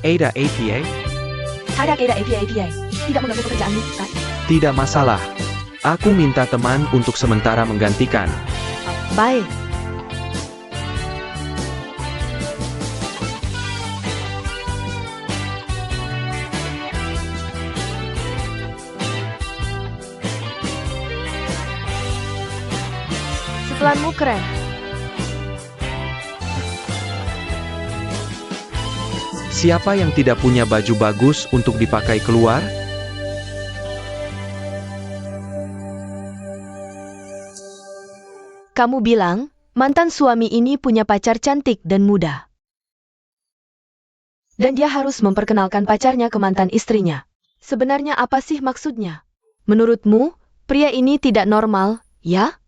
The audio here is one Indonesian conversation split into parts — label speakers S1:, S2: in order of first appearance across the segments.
S1: Ada APA?
S2: Tidak ada APA. Tidak mengganggu pekerjaanmu, kan?
S1: Tidak masalah. Aku minta teman untuk sementara menggantikan.
S2: Baik. Setelanmu keren.
S1: Siapa yang tidak punya baju bagus untuk dipakai keluar?
S2: Kamu bilang, mantan suami ini punya pacar cantik dan muda. Dan dia harus memperkenalkan pacarnya ke mantan istrinya. Sebenarnya apa sih maksudnya? Menurutmu, pria ini tidak normal, ya?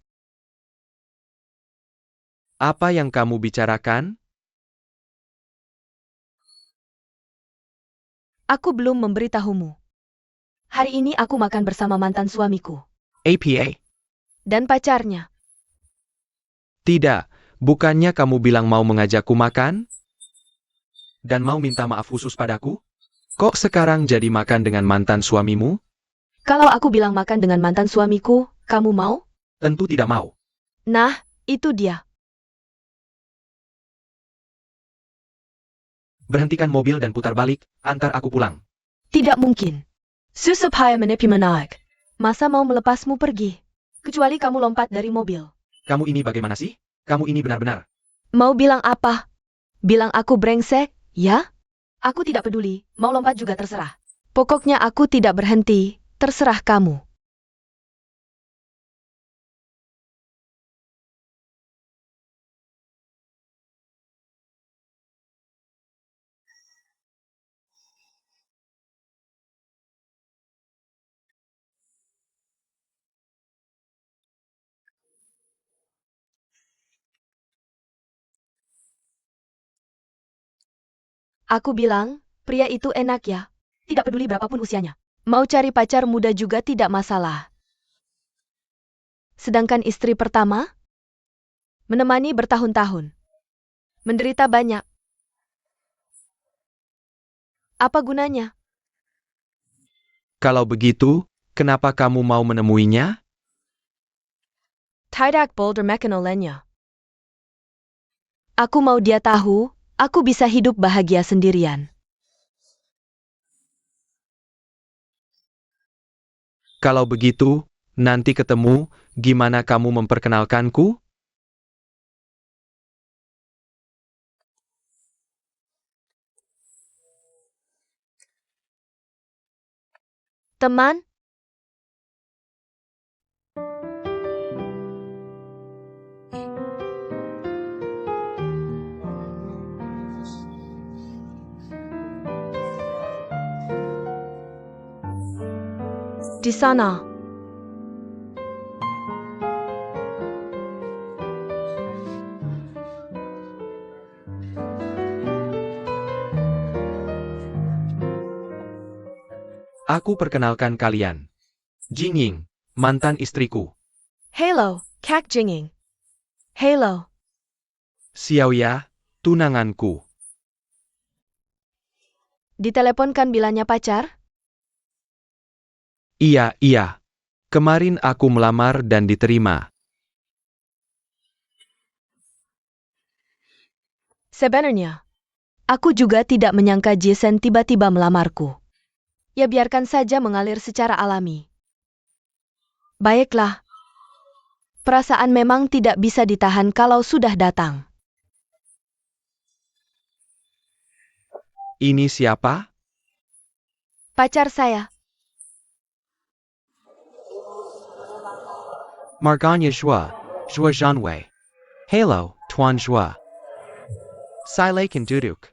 S1: Apa yang kamu bicarakan?
S2: Aku belum memberitahumu. Hari ini aku makan bersama mantan suamiku.
S1: APA?
S2: Dan pacarnya.
S1: Tidak, bukannya kamu bilang mau mengajakku makan? Dan mau minta maaf khusus padaku? Kok sekarang jadi makan dengan mantan suamimu?
S2: Kalau aku bilang makan dengan mantan suamiku, kamu mau?
S1: Tentu tidak mau.
S2: Nah, itu dia.
S1: Berhentikan mobil dan putar balik, antar aku pulang.
S2: Tidak mungkin. Susupaya menipu menaik. Masa mau melepasmu pergi? Kecuali kamu lompat dari mobil.
S1: Kamu ini bagaimana sih? Kamu ini benar-benar.
S2: Mau bilang apa? Bilang aku brengsek, ya? Aku tidak peduli, mau lompat juga terserah. Pokoknya aku tidak berhenti, terserah kamu. Aku bilang, pria itu enak ya. Tidak peduli berapapun usianya. Mau cari pacar muda juga tidak masalah. Sedangkan istri pertama? Menemani bertahun-tahun. Menderita banyak. Apa gunanya?
S1: Kalau begitu, kenapa kamu mau menemuinya?
S2: Tidak boulder mekanolenya. Aku mau dia tahu, aku bisa hidup bahagia sendirian.
S1: Kalau begitu, nanti ketemu, gimana kamu memperkenalkanku?
S2: Teman? Di sana.
S1: Aku perkenalkan kalian. Jingying, mantan istriku.
S2: Hello, Kak Jinging. Hello.
S1: Xiaoya, tunanganku.
S2: Diteleponkan bilanya pacar?
S1: Iya. Kemarin aku melamar dan diterima.
S2: Sebenarnya, aku juga tidak menyangka Jason tiba-tiba melamarku. Ya biarkan saja mengalir secara alami. Baiklah. Perasaan memang tidak bisa ditahan kalau sudah datang.
S1: Ini siapa?
S2: Pacar saya.
S1: Marganya Zhua, Zhua Zhanwei. Hello, Tuan Zhua. Silakan duduk.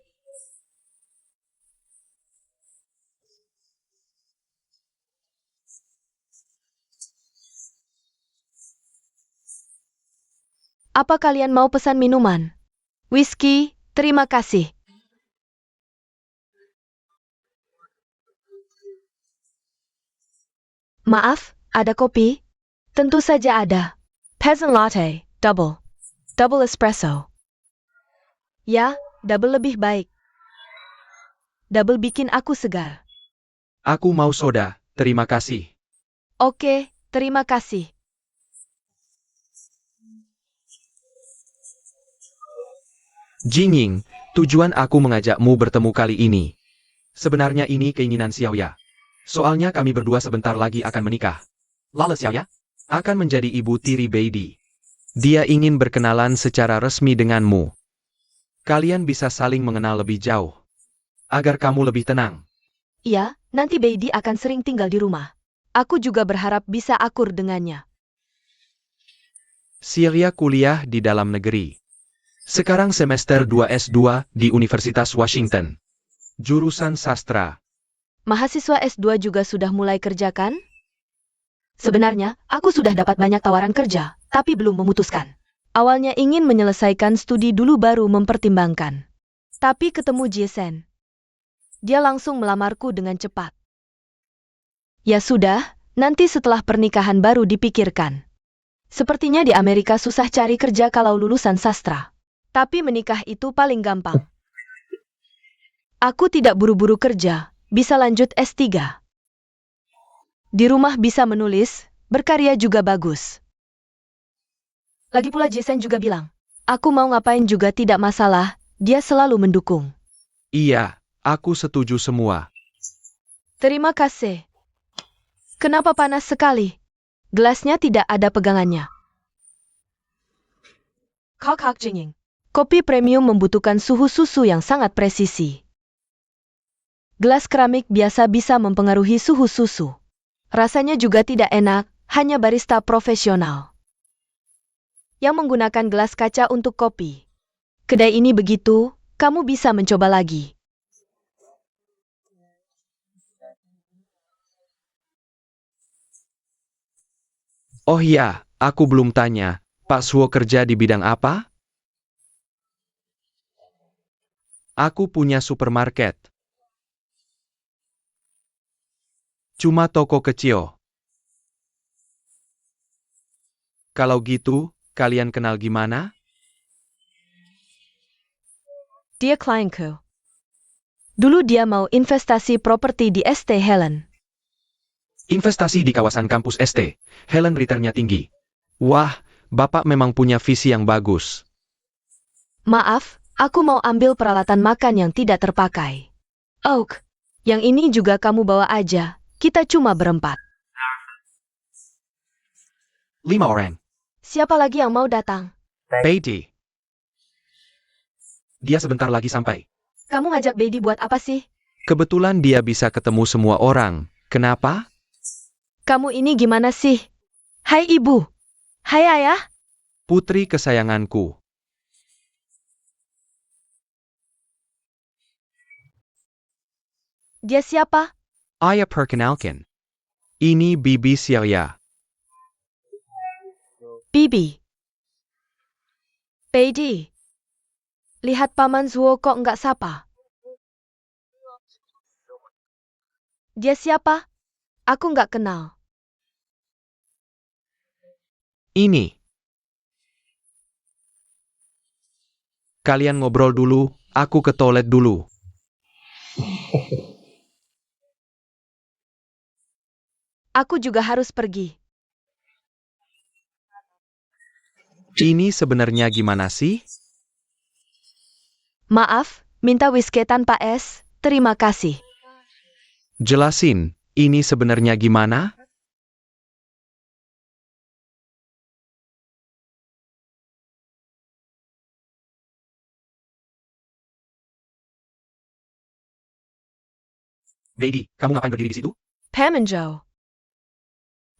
S2: Apa kalian mau pesan minuman? Whisky, terima kasih. Maaf, ada kopi? Tentu saja ada. Peasant latte, double. Double espresso. Ya, double lebih baik. double bikin aku segar.
S1: Aku mau soda, terima kasih.
S2: Oke, terima kasih.
S1: Jingying, tujuan aku mengajakmu bertemu kali ini. Sebenarnya ini keinginan Xiaoya. Soalnya kami berdua sebentar lagi akan menikah. Lalu Xiaoya akan menjadi ibu tiri Beidi. Dia ingin berkenalan secara resmi denganmu. Kalian bisa saling mengenal lebih jauh. Agar kamu lebih tenang.
S2: Iya, nanti Beidi akan sering tinggal di rumah. Aku juga berharap bisa akur dengannya.
S1: Xiaoya kuliah di dalam negeri. Sekarang semester 2 S2 di Universitas Washington. Jurusan sastra.
S2: Mahasiswa S2 juga sudah mulai kerja kan? Sebenarnya, aku sudah dapat banyak tawaran kerja, tapi belum memutuskan. Awalnya ingin menyelesaikan studi dulu baru mempertimbangkan. Tapi ketemu Jason. Dia langsung melamarku dengan cepat. Ya sudah, nanti setelah pernikahan baru dipikirkan. Sepertinya di Amerika susah cari kerja kalau lulusan sastra. Tapi menikah itu paling gampang. Aku tidak buru-buru kerja, bisa lanjut S3. Di rumah bisa menulis, berkarya juga bagus. Lagi pula Jason juga bilang, aku mau ngapain juga tidak masalah, dia selalu mendukung.
S1: Iya, aku setuju semua.
S2: Terima kasih. Kenapa panas sekali? Gelasnya tidak ada pegangannya. Kok Jingying. Kopi premium membutuhkan suhu susu yang sangat presisi. Gelas keramik biasa bisa mempengaruhi suhu susu. Rasanya juga tidak enak, hanya barista profesional yang menggunakan gelas kaca untuk kopi. Kedai ini begitu, kamu bisa mencoba lagi.
S1: Oh iya, aku belum tanya, Pak Suo kerja di bidang apa? Aku punya supermarket. Cuma toko kecil. Kalau gitu, kalian kenal gimana?
S2: Dia klienku. Dulu dia mau investasi properti di ST Helen.
S1: Investasi di kawasan kampus ST. Helen returnnya tinggi. Wah, Bapak memang punya visi yang bagus.
S2: Maaf, aku mau ambil peralatan makan yang tidak terpakai. Oak, yang ini juga kamu bawa aja, kita cuma berempat.
S1: 5 orang.
S2: Siapa lagi yang mau datang?
S1: Beidi. Dia sebentar lagi sampai.
S2: Kamu ngajak Beidi buat apa sih?
S1: Kebetulan dia bisa ketemu semua orang. Kenapa?
S2: Kamu ini gimana sih? Hai ibu. Hai ayah.
S1: Putri kesayanganku.
S2: Dia siapa?
S1: Ayah perkenalkan. Ini Bibi Xiaoya.
S2: Bibi. Beidi. Lihat Paman Zuo kok nggak sapa. Dia siapa? Aku nggak kenal.
S1: Ini. Kalian ngobrol dulu, aku ke toilet dulu.
S2: Aku juga harus pergi.
S1: Ini sebenarnya gimana sih?
S2: Maaf, minta whisky tanpa es, terima kasih.
S1: Jelasin, ini sebenarnya gimana? Beidi, kamu ngapain berdiri di situ?
S2: Pamanjo.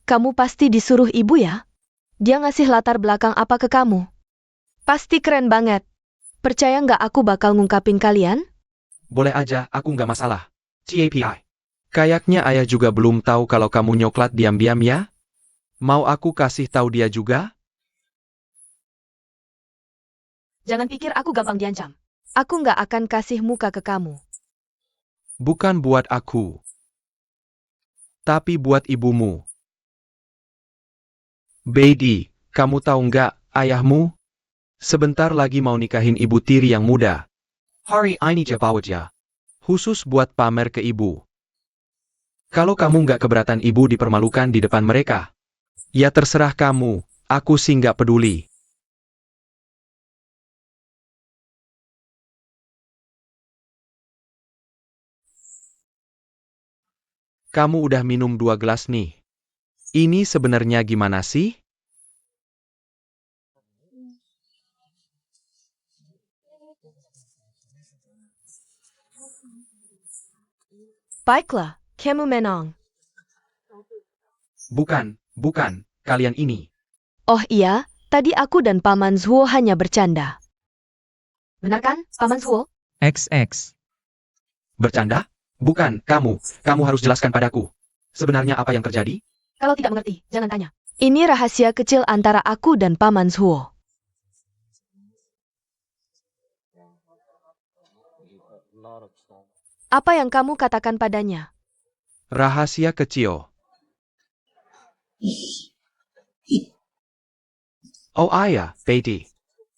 S2: Kamu pasti disuruh ibu ya? Dia ngasih latar belakang apa ke kamu? Pasti keren banget. Percaya nggak aku bakal ngungkapin kalian?
S1: Boleh aja, aku nggak masalah. CAPI. Kayaknya ayah juga belum tahu kalau kamu nyoklat diam-diam ya? Mau aku kasih tahu dia juga?
S2: Jangan pikir aku gampang diancam. Aku nggak akan kasih muka ke kamu.
S1: Bukan buat aku. Tapi buat ibumu. Beidi, kamu tahu nggak, ayahmu? Sebentar lagi mau nikahin ibu tiri yang muda. Hari ini Jabawaja. Khusus buat pamer ke ibu. Kalau kamu nggak keberatan ibu dipermalukan di depan mereka, ya terserah kamu, aku sih nggak peduli. Kamu udah minum 2 gelas nih. Ini sebenarnya gimana sih?
S2: Baiklah, kamu menang.
S1: Bukan, kalian ini.
S2: Oh iya, tadi aku dan Paman Zhuo hanya bercanda. Benar kan, Paman Zhuo?
S3: XX.
S1: Bercanda? Bukan, kamu harus jelaskan padaku. Sebenarnya apa yang terjadi?
S2: Kalau tidak mengerti, jangan tanya. Ini rahasia kecil antara aku dan Paman Zhuo. Apa yang kamu katakan padanya?
S1: Rahasia kecil. Oh ayah, Betty.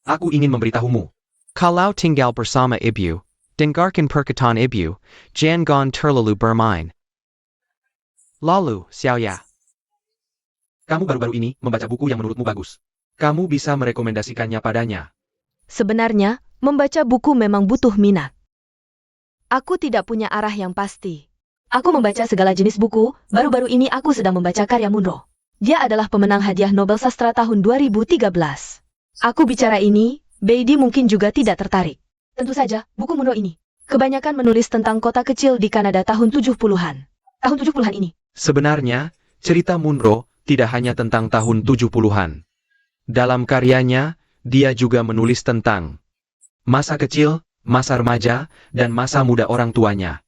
S1: Aku ingin memberitahumu. Kalau tinggal bersama ibu, dengarkan perkataan ibu, jangan terlalu bermain. Lalu, Xiaoya. Kamu baru-baru ini membaca buku yang menurutmu bagus. Kamu bisa merekomendasikannya padanya.
S2: Sebenarnya, membaca buku memang butuh minat. Aku tidak punya arah yang pasti. Aku membaca segala jenis buku, baru-baru ini aku sedang membaca karya Munro. Dia adalah pemenang hadiah Nobel Sastra tahun 2013. Aku bicara ini, Beidi mungkin juga tidak tertarik. Tentu saja, buku Munro ini. Kebanyakan menulis tentang kota kecil di Kanada tahun 70-an. Tahun 70-an ini.
S1: Sebenarnya, cerita Munro tidak hanya tentang tahun 70-an. Dalam karyanya, dia juga menulis tentang masa kecil, masa remaja, dan masa muda orang tuanya.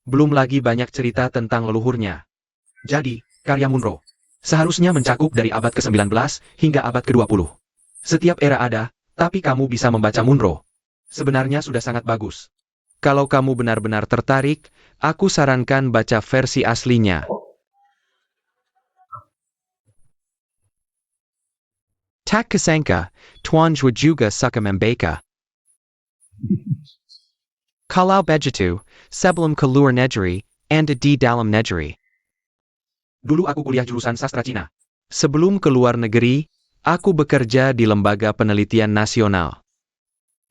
S1: Belum lagi banyak cerita tentang leluhurnya. Jadi, karya Munro seharusnya mencakup dari abad ke-19 hingga abad ke-20. Setiap era ada, tapi kamu bisa membaca Munro. Sebenarnya sudah sangat bagus. Kalau kamu benar-benar tertarik, aku sarankan baca versi aslinya. Tak kesangka, Tuan Zhuo juga suka membaca. Kalau begitu, sebelum keluar negeri, Anda di dalam negeri. Dulu aku kuliah jurusan sastra Cina. Sebelum keluar negeri, aku bekerja di Lembaga Penelitian Nasional.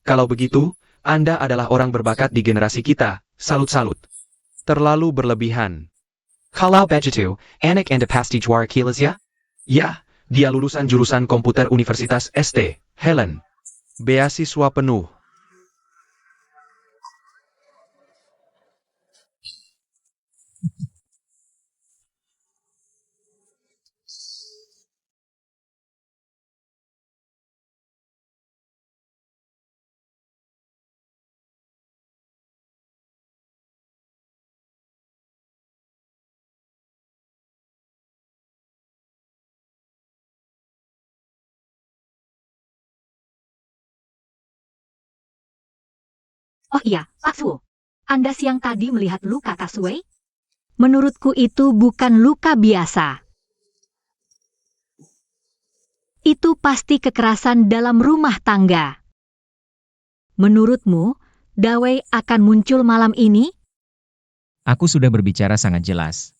S1: Kalau begitu, Anda adalah orang berbakat di generasi kita, salut-salut. Terlalu berlebihan. Kalau begitu, anak Anda pasti juara kilas ya? Ya, dia lulusan jurusan komputer Universitas St. Helen. Beasiswa penuh.
S4: Oh iya, Pak Suo. Anda siang tadi melihat luka Taswei? Menurutku itu bukan luka biasa. Itu pasti kekerasan dalam rumah tangga. Menurutmu, Dawei akan muncul malam ini?
S3: Aku sudah berbicara sangat jelas.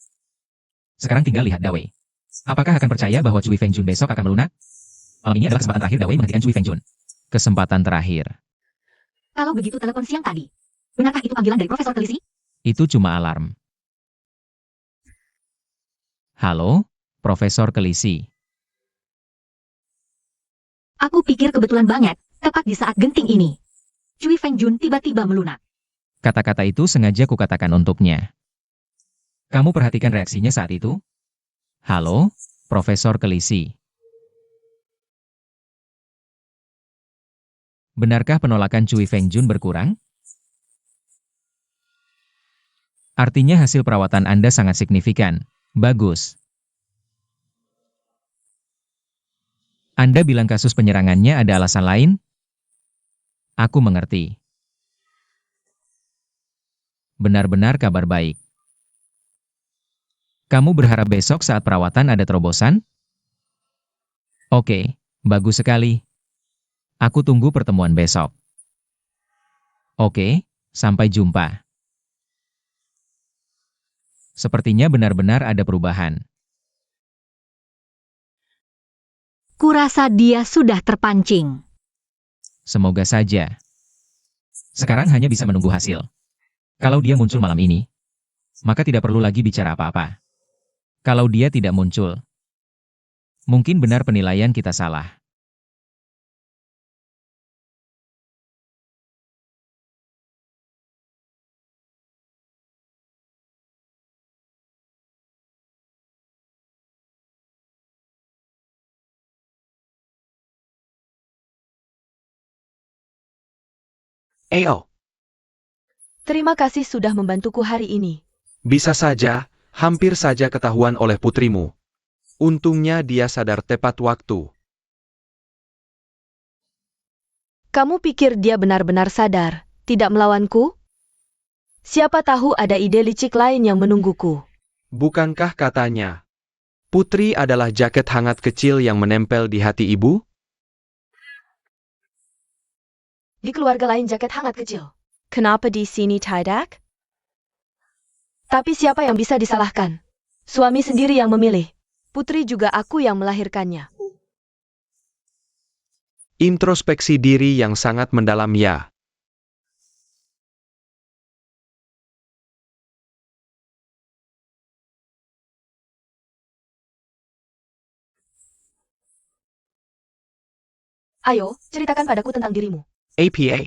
S3: Sekarang tinggal lihat Dawei. Apakah akan percaya bahwa Cui Fengjun besok akan melunak? Malam ini adalah kesempatan terakhir Dawei menghentikan Cui Fengjun. Kesempatan terakhir.
S4: Kalau begitu telepon siang tadi. Benarkah itu panggilan dari Profesor Kelisi?
S3: Itu cuma alarm. Halo, Profesor Kelisi.
S4: Aku pikir kebetulan banget, tepat di saat genting ini. Cui Fengjun tiba-tiba melunak.
S3: Kata-kata itu sengaja kukatakan untuknya. Kamu perhatikan reaksinya saat itu? Halo, Profesor Kelisi. Benarkah penolakan Cui Fengjun berkurang? Artinya hasil perawatan Anda sangat signifikan. Bagus. Anda bilang kasus penyerangannya ada alasan lain? Aku mengerti. Benar-benar kabar baik. Kamu berharap besok saat perawatan ada terobosan? Oke, bagus sekali. Aku tunggu pertemuan besok. Oke, sampai jumpa. Sepertinya benar-benar ada perubahan.
S4: Kurasa dia sudah terpancing.
S3: Semoga saja. Sekarang hanya bisa menunggu hasil. Kalau dia muncul malam ini, maka tidak perlu lagi bicara apa-apa. Kalau dia tidak muncul, mungkin benar penilaian kita salah.
S1: Ayo,
S2: Terima kasih sudah membantuku hari ini.
S1: bisa saja, hampir saja ketahuan oleh putrimu. Untungnya dia sadar tepat waktu.
S2: Kamu pikir dia benar-benar sadar, tidak melawanku? Siapa tahu ada ide licik lain yang menungguku.
S1: Bukankah katanya, putri adalah jaket hangat kecil yang menempel di hati ibu?
S2: Di keluarga lain jaket hangat kecil. Kenapa di sini tidak? Tapi siapa yang bisa disalahkan? Suami sendiri yang memilih. Putri juga aku yang melahirkannya.
S1: Introspeksi diri yang sangat mendalam ya.
S2: Ayo, ceritakan padaku tentang dirimu.
S1: APA.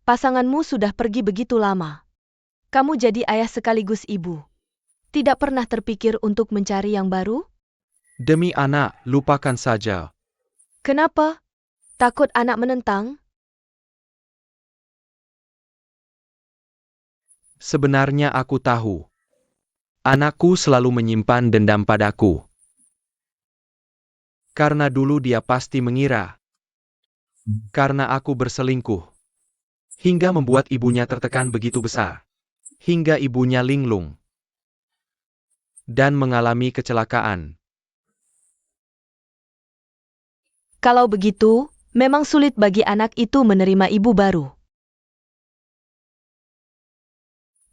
S2: Pasanganmu sudah pergi begitu lama. Kamu jadi ayah sekaligus ibu. Tidak pernah terpikir untuk mencari yang baru?
S1: Demi anak, lupakan saja.
S2: Kenapa? Takut anak menentang?
S1: Sebenarnya aku tahu. Anakku selalu menyimpan dendam padaku. Karena dulu dia pasti mengira. Karena aku berselingkuh. Hingga membuat ibunya tertekan begitu besar. Hingga ibunya linglung. Dan mengalami kecelakaan.
S2: Kalau begitu, memang sulit bagi anak itu menerima ibu baru.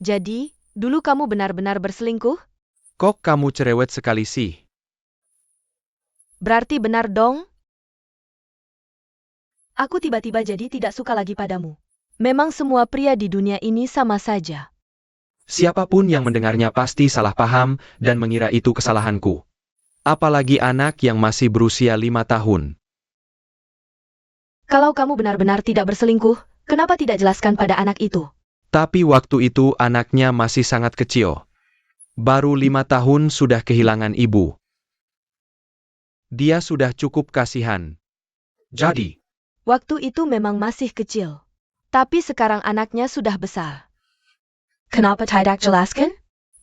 S2: Jadi, dulu kamu benar-benar berselingkuh?
S1: Kok kamu cerewet sekali sih?
S2: Berarti benar dong? Aku tiba-tiba jadi tidak suka lagi padamu. Memang semua pria di dunia ini sama saja.
S1: Siapapun yang mendengarnya pasti salah paham dan mengira itu kesalahanku. Apalagi anak yang masih berusia 5 tahun.
S2: Kalau kamu benar-benar tidak berselingkuh, kenapa tidak jelaskan pada anak itu?
S1: Tapi waktu itu anaknya masih sangat kecil. Baru 5 tahun sudah kehilangan ibu. Dia sudah cukup kasihan. Jadi,
S2: Waktu itu memang masih kecil. Tapi sekarang anaknya sudah besar. Kenapa tidak jelaskan?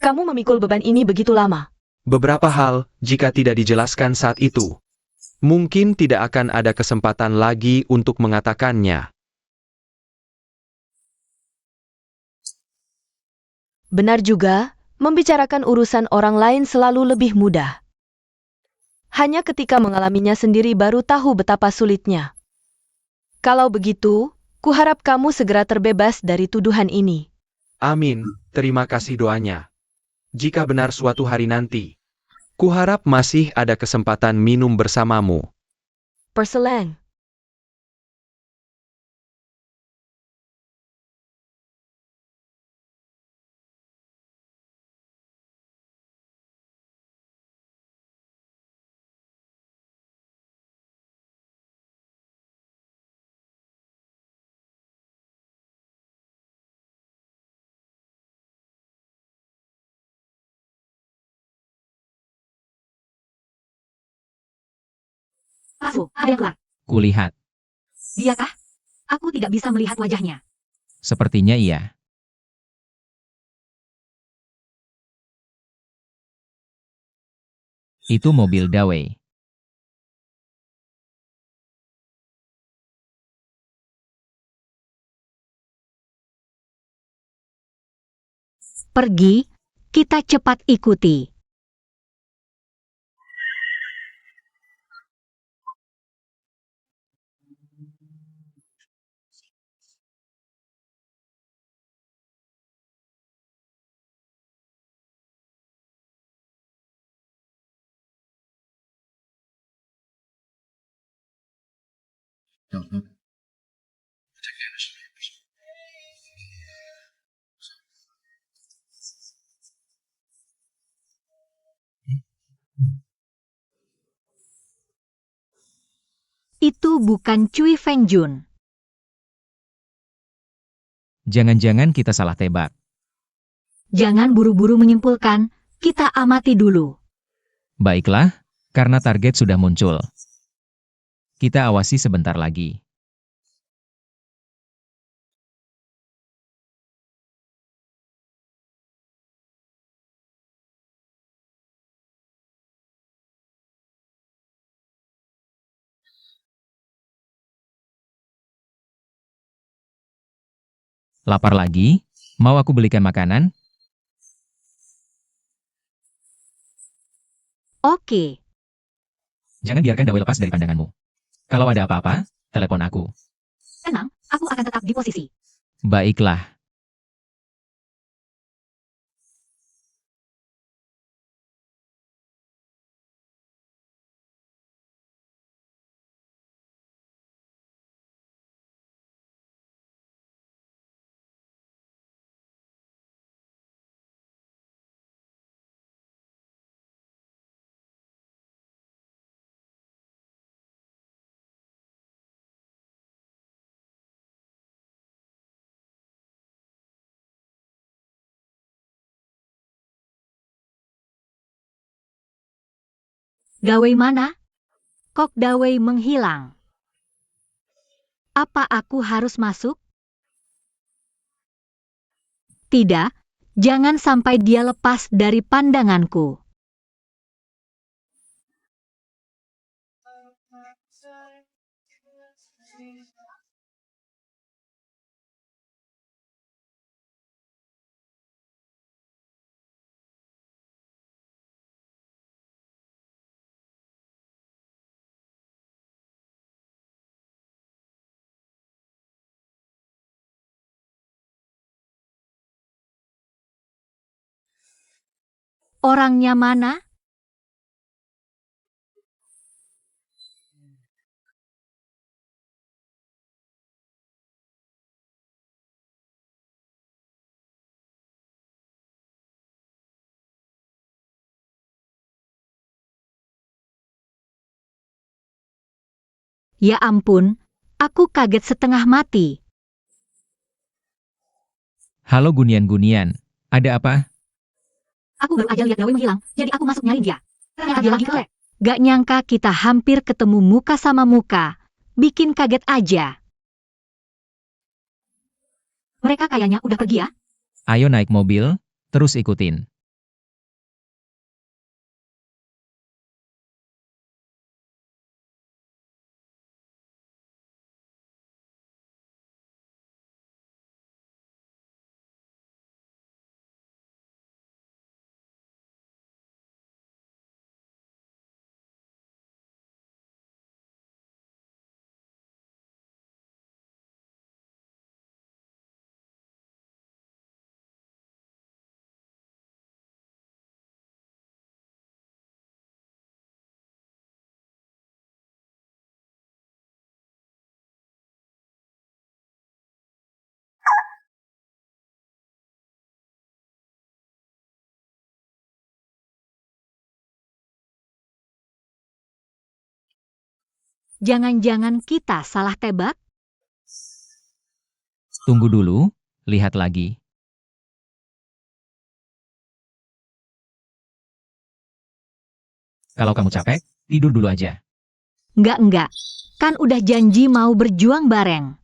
S2: Kamu memikul beban ini begitu lama.
S1: beberapa hal, jika tidak dijelaskan saat itu, mungkin tidak akan ada kesempatan lagi untuk mengatakannya.
S2: Benar juga, membicarakan urusan orang lain selalu lebih mudah. Hanya ketika mengalaminya sendiri baru tahu betapa sulitnya. Kalau begitu, kuharap kamu segera terbebas dari tuduhan ini.
S1: Amin, terima kasih doanya. Jika benar suatu hari nanti, kuharap masih ada kesempatan minum bersamamu.
S2: Perselang.
S4: Pak Su, ada yang keluar.
S3: Kulihat,
S4: Diakah? Aku tidak bisa melihat wajahnya.
S3: sepertinya iya. Itu mobil Dawei.
S4: Pergi, kita cepat ikuti. Itu bukan Cui Fengjun.
S3: Jangan-jangan kita salah tebak.
S4: Jangan buru-buru menyimpulkan, kita amati dulu.
S3: Baiklah, karena target sudah muncul. Kita awasi sebentar lagi. Lapar lagi? Mau aku belikan makanan?
S4: Oke,
S3: Jangan biarkan Dawei lepas dari pandanganmu. Kalau ada apa-apa, telepon aku.
S4: tenang, aku akan tetap di posisi.
S3: Baiklah.
S4: Dawei mana? Kok Dawei menghilang? Apa aku harus masuk? Tidak, jangan sampai dia lepas dari pandanganku. Orangnya mana? Ya ampun, aku kaget setengah mati.
S3: Halo Gunian-Gunian. Ada apa?
S4: Aku baru aja lihat Dawei menghilang, jadi aku masuk nyari dia. Ternyata dia lagi ke lab. Gak nyangka kita hampir ketemu muka sama muka. Bikin kaget aja. Mereka kayaknya udah pergi ya.
S3: Ayo naik mobil, terus ikutin.
S4: Jangan-jangan kita salah tebak?
S3: Tunggu dulu, lihat lagi. Kalau kamu capek, tidur dulu aja.
S4: Enggak. Kan udah janji mau berjuang bareng.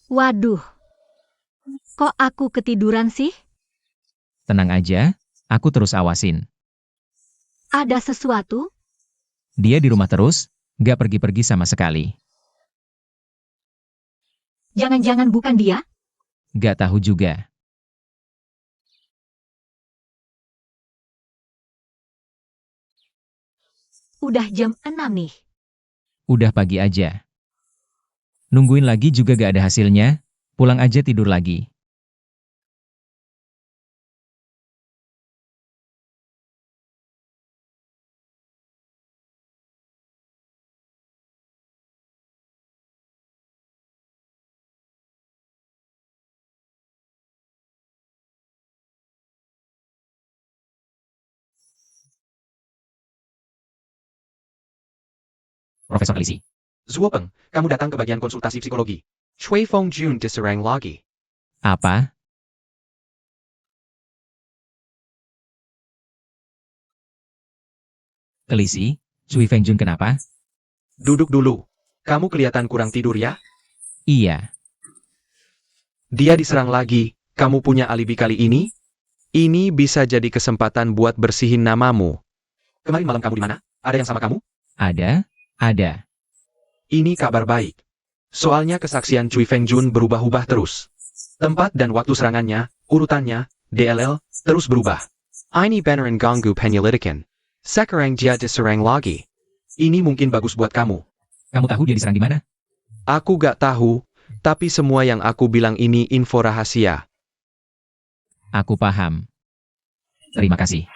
S4: Waduh, kok aku ketiduran sih?
S3: Tenang aja, aku terus awasin.
S4: Ada sesuatu?
S3: Dia di rumah terus, gak pergi-pergi sama sekali.
S4: Jangan-jangan bukan dia?
S3: Gak tahu juga.
S4: Udah jam 6 nih.
S3: Udah pagi aja. Nungguin lagi juga gak ada hasilnya, pulang aja tidur lagi. Profesor Kalisi.
S1: Zuopeng, kamu datang ke bagian konsultasi psikologi. Shui Feng Jun diserang lagi.
S3: Apa? Kalisi, Cui Fengjun kenapa?
S1: Duduk dulu. Kamu kelihatan kurang tidur ya?
S3: Iya,
S1: Dia diserang lagi. Kamu punya alibi kali ini? Ini bisa jadi kesempatan buat bersihin namamu. Kemarin malam kamu di mana? Ada yang sama kamu?
S3: ada.
S1: Ini kabar baik. Soalnya kesaksian Cui Fengjun berubah-ubah terus. Tempat dan waktu serangannya, urutannya, DLL, terus berubah. Ini beneran ganggu penyelidikan. Sekarang dia diserang lagi. Ini mungkin bagus buat kamu.
S3: Kamu tahu dia diserang di mana?
S1: Aku gak tahu, tapi semua yang aku bilang ini info rahasia.
S3: Aku paham. Terima kasih.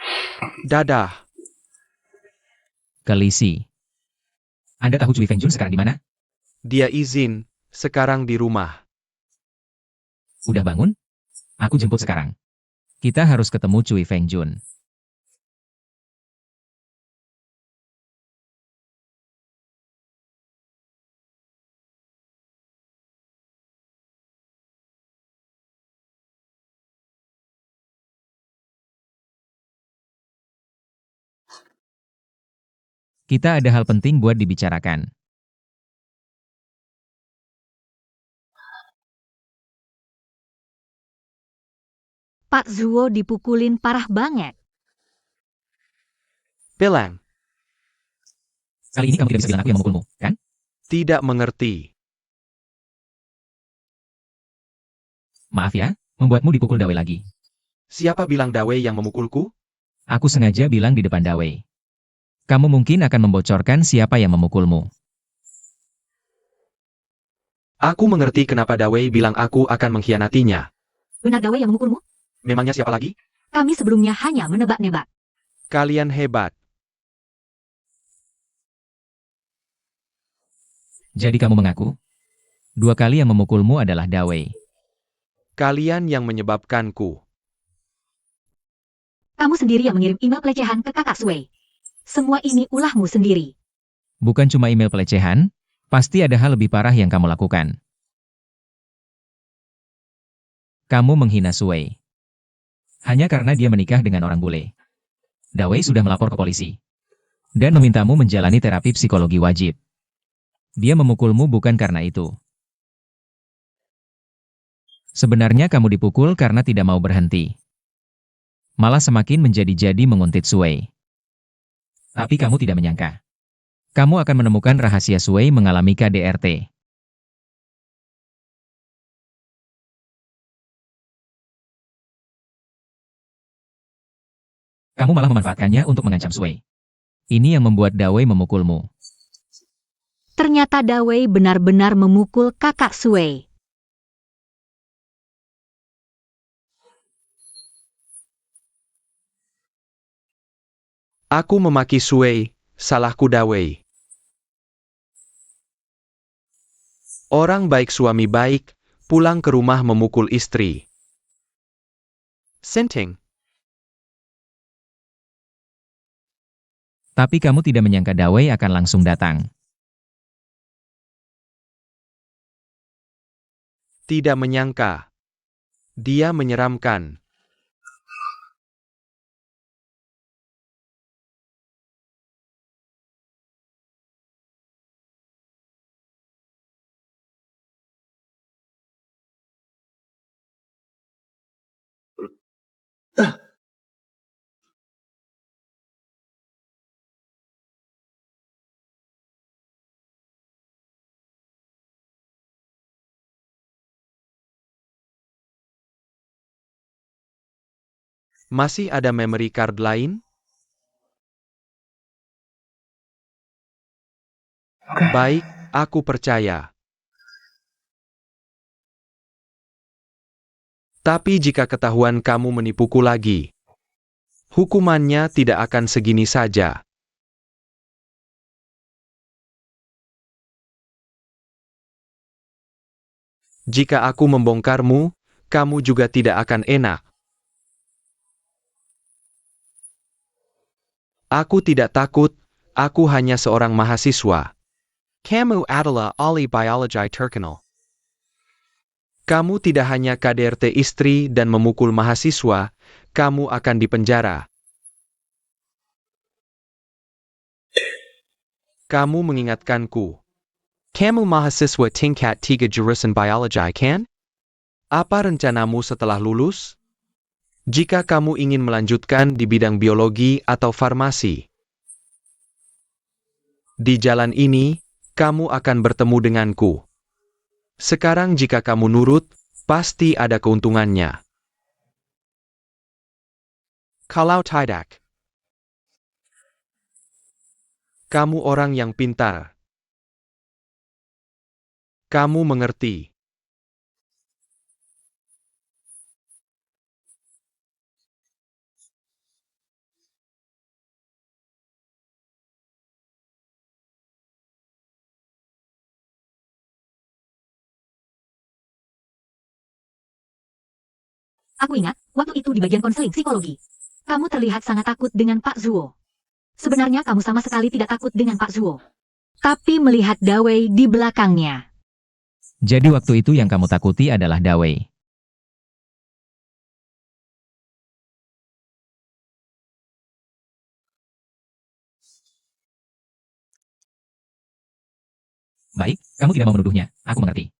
S1: Dadah.
S3: Kalisi. Anda tahu Cui Fengjun sekarang di mana?
S1: Dia izin, sekarang di rumah.
S3: Udah bangun? Aku jemput sekarang. Kita harus ketemu Cui Fengjun. Kita ada hal penting buat dibicarakan.
S4: Pak Zuo dipukulin parah banget.
S1: Bilang,
S3: Kali ini kamu tidak bisa bilang aku yang memukulmu, kan?
S1: tidak mengerti.
S3: Maaf ya, membuatmu dipukul Dawei lagi.
S1: Siapa bilang Dawei yang memukulku?
S3: Aku sengaja bilang di depan Dawei. Kamu mungkin akan membocorkan siapa yang memukulmu.
S1: Aku mengerti kenapa Dawei bilang aku akan mengkhianatinya.
S4: Benar Dawei yang memukulmu?
S1: Memangnya siapa lagi?
S4: Kami sebelumnya hanya menebak-nebak.
S1: Kalian hebat.
S3: Jadi kamu mengaku? 2 kali yang memukulmu adalah Dawei.
S1: Kalian yang menyebabkanku.
S4: Kamu sendiri yang mengirim email pelecehan ke kakak Sui. Semua ini ulahmu sendiri.
S3: Bukan cuma email pelecehan, pasti ada hal lebih parah yang kamu lakukan. Kamu menghina Sui. Hanya karena dia menikah dengan orang bule. Dawei sudah melapor ke polisi. Dan memintamu menjalani terapi psikologi wajib. Dia memukulmu bukan karena itu. Sebenarnya kamu dipukul karena tidak mau berhenti. Malah semakin menjadi-jadi menguntit Sui. Tapi kamu tidak menyangka. Kamu akan menemukan rahasia Sui mengalami KDRT. Kamu malah memanfaatkannya untuk mengancam Sui. Ini yang membuat Dawei memukulmu.
S4: Ternyata Dawei benar-benar memukul kakak Sui.
S1: Aku memaki Sui, salahku Dawei. Orang baik suami baik, pulang ke rumah memukul istri. Senting.
S3: Tapi kamu tidak menyangka Dawei akan langsung datang.
S1: Tidak menyangka. Dia menyeramkan. Masih ada memory card lain? Baik, aku percaya. Tapi jika ketahuan kamu menipuku lagi, hukumannya tidak akan segini saja. Jika aku membongkarmu, kamu juga tidak akan enak. Aku tidak takut, aku hanya seorang mahasiswa. Kamu adalah ahli biologi terkenal. Kamu tidak hanya KDRT istri dan memukul mahasiswa, kamu akan dipenjara. Kamu mengingatkanku. Kamu mahasiswa tingkat 3 jurusan biologi kan? Apa rencanamu setelah lulus? Jika kamu ingin melanjutkan di bidang biologi atau farmasi. Di jalan ini, kamu akan bertemu denganku. Sekarang jika kamu nurut, pasti ada keuntungannya. Kalau tidak, kamu orang yang pintar. Kamu mengerti.
S4: Aku ingat, waktu itu di bagian konseling psikologi. Kamu terlihat sangat takut dengan Pak Zuo. Sebenarnya kamu sama sekali tidak takut dengan Pak Zuo. Tapi melihat Dawei di belakangnya.
S3: Jadi waktu itu yang kamu takuti adalah Dawei. Baik, kamu tidak mau menuduhnya, aku mengerti.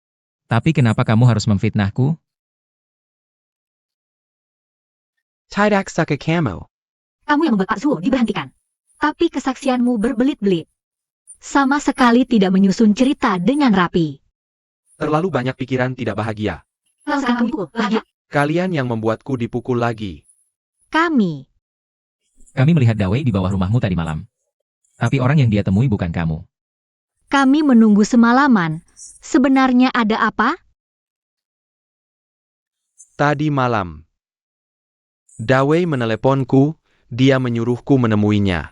S3: Tapi kenapa kamu harus memfitnahku?
S1: Tidak suka kamu.
S4: Kamu yang membuat Pak Zuo diberhentikan. Tapi kesaksianmu berbelit-belit. Sama sekali tidak menyusun cerita dengan rapi.
S1: Terlalu banyak pikiran tidak bahagia.
S4: Lalu sekarang kamu dipukul, bahagia.
S1: Kalian yang membuatku dipukul lagi.
S4: Kami.
S3: Kami melihat Dawei di bawah rumahmu tadi malam. Tapi orang yang dia temui bukan kamu.
S4: Kami menunggu semalaman. Sebenarnya ada apa?
S1: Tadi malam. Dawei meneleponku, dia menyuruhku menemuinya.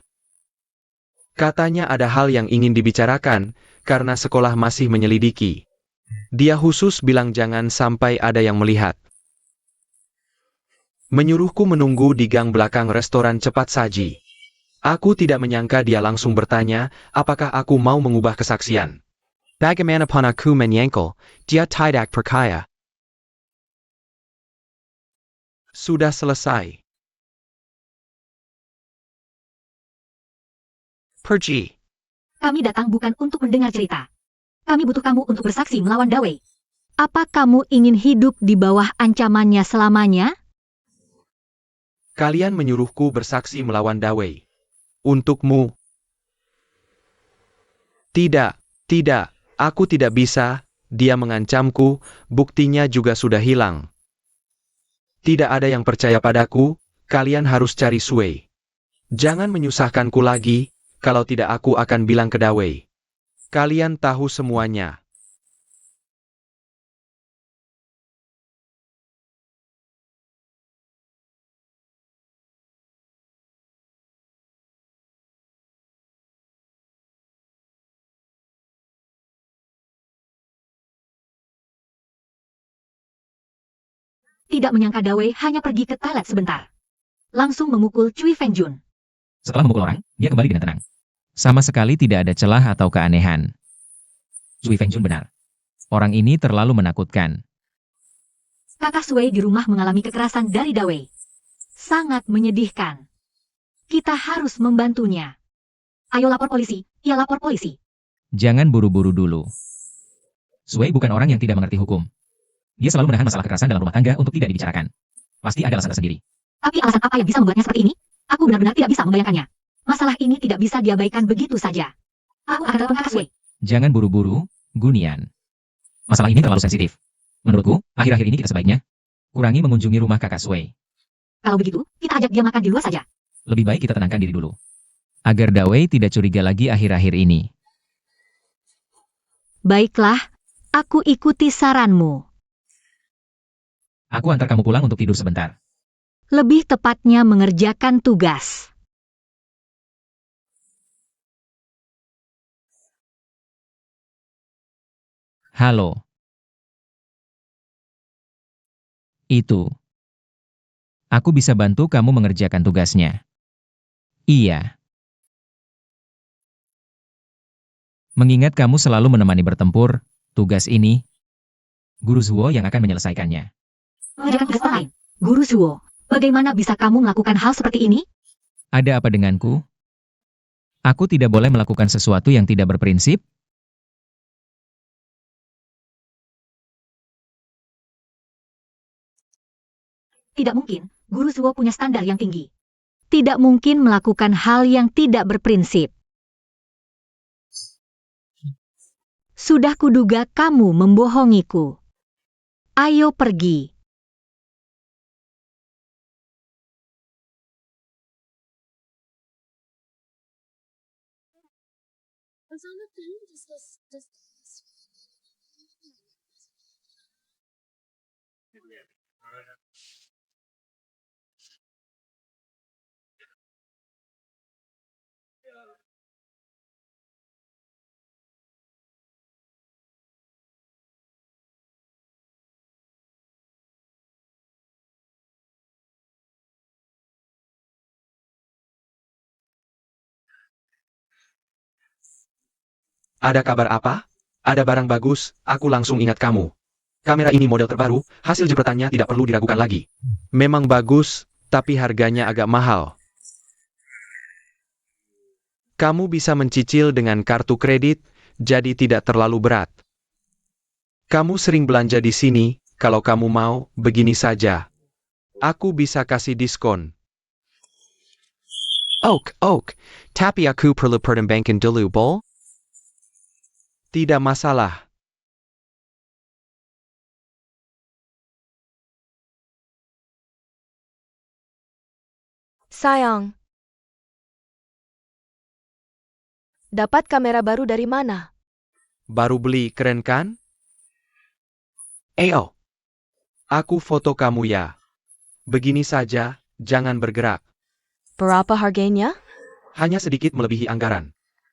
S1: Katanya ada hal yang ingin dibicarakan, karena sekolah masih menyelidiki. Dia khusus bilang jangan sampai ada yang melihat. Menyuruhku menunggu di gang belakang restoran cepat saji. Aku tidak menyangka dia langsung bertanya, apakah aku mau mengubah kesaksian. Bagaimanapun aku menyangkal, dia tidak percaya. Sudah selesai. Pergi.
S4: Kami datang bukan untuk mendengar cerita. Kami butuh kamu untuk bersaksi melawan Dawei. Apa kamu ingin hidup di bawah ancamannya selamanya?
S1: Kalian menyuruhku bersaksi melawan Dawei. Untukmu. Tidak, aku tidak bisa, dia mengancamku, buktinya juga sudah hilang. Tidak ada yang percaya padaku, kalian harus cari Sui. Jangan menyusahkanku lagi, kalau tidak aku akan bilang ke Dawei. Kalian tahu semuanya.
S4: Tidak menyangka Dawei hanya pergi ke toilet sebentar. Langsung memukul Cui Fengjun.
S3: Setelah memukul orang, dia kembali dengan tenang. Sama sekali tidak ada celah atau keanehan. Zui Fengjun benar. Orang ini terlalu menakutkan.
S4: Kakak Sui di rumah mengalami kekerasan dari Dawei. Sangat menyedihkan. Kita harus membantunya. Ayo lapor polisi, ia lapor polisi.
S3: Jangan buru-buru dulu. Sui bukan orang yang tidak mengerti hukum. Dia selalu menahan masalah kekerasan dalam rumah tangga untuk tidak dibicarakan. Pasti ada alasan tersendiri.
S4: Tapi alasan apa yang bisa membuatnya seperti ini? Aku benar-benar tidak bisa membayangkannya. Masalah ini tidak bisa diabaikan begitu saja. Aku akan telepon kakak Sui.
S3: Jangan buru-buru, Gunian. Masalah ini terlalu sensitif. Menurutku, akhir-akhir ini kita sebaiknya kurangi mengunjungi rumah kakak Sui.
S4: Kalau begitu, kita ajak dia makan di luar saja.
S3: Lebih baik kita tenangkan diri dulu. Agar Dawei tidak curiga lagi akhir-akhir ini.
S4: Baiklah, aku ikuti saranmu.
S3: Aku antar kamu pulang untuk tidur sebentar.
S4: Lebih tepatnya mengerjakan tugas.
S3: Halo. Itu. Aku bisa bantu kamu mengerjakan tugasnya. Iya. Mengingat kamu selalu menemani bertempur, tugas ini, Guru Zuo yang akan menyelesaikannya.
S4: Mengerjakan tugas lain. Guru Zuo, bagaimana bisa kamu melakukan hal seperti ini?
S3: Ada apa denganku? Aku tidak boleh melakukan sesuatu yang tidak berprinsip?
S4: Tidak mungkin, Guru Zuo punya standar yang tinggi. Tidak mungkin melakukan hal yang tidak berprinsip. Sudah kuduga kamu membohongiku. Ayo pergi.
S1: Ada kabar apa? Ada barang bagus, aku langsung ingat kamu. Kamera ini model terbaru, hasil jepretannya tidak perlu diragukan lagi. Memang bagus, tapi harganya agak mahal. Kamu bisa mencicil dengan kartu kredit, jadi tidak terlalu berat. Kamu sering belanja di sini, kalau kamu mau, begini saja. Aku bisa kasih diskon. Tapi aku perlu pertimbangkan dulu, Bol? Tidak masalah.
S2: Sayang. Dapat kamera baru dari mana?
S1: Baru beli, keren kan? Aku foto kamu ya. Begini saja, jangan bergerak.
S2: Berapa harganya?
S1: Hanya sedikit melebihi anggaran.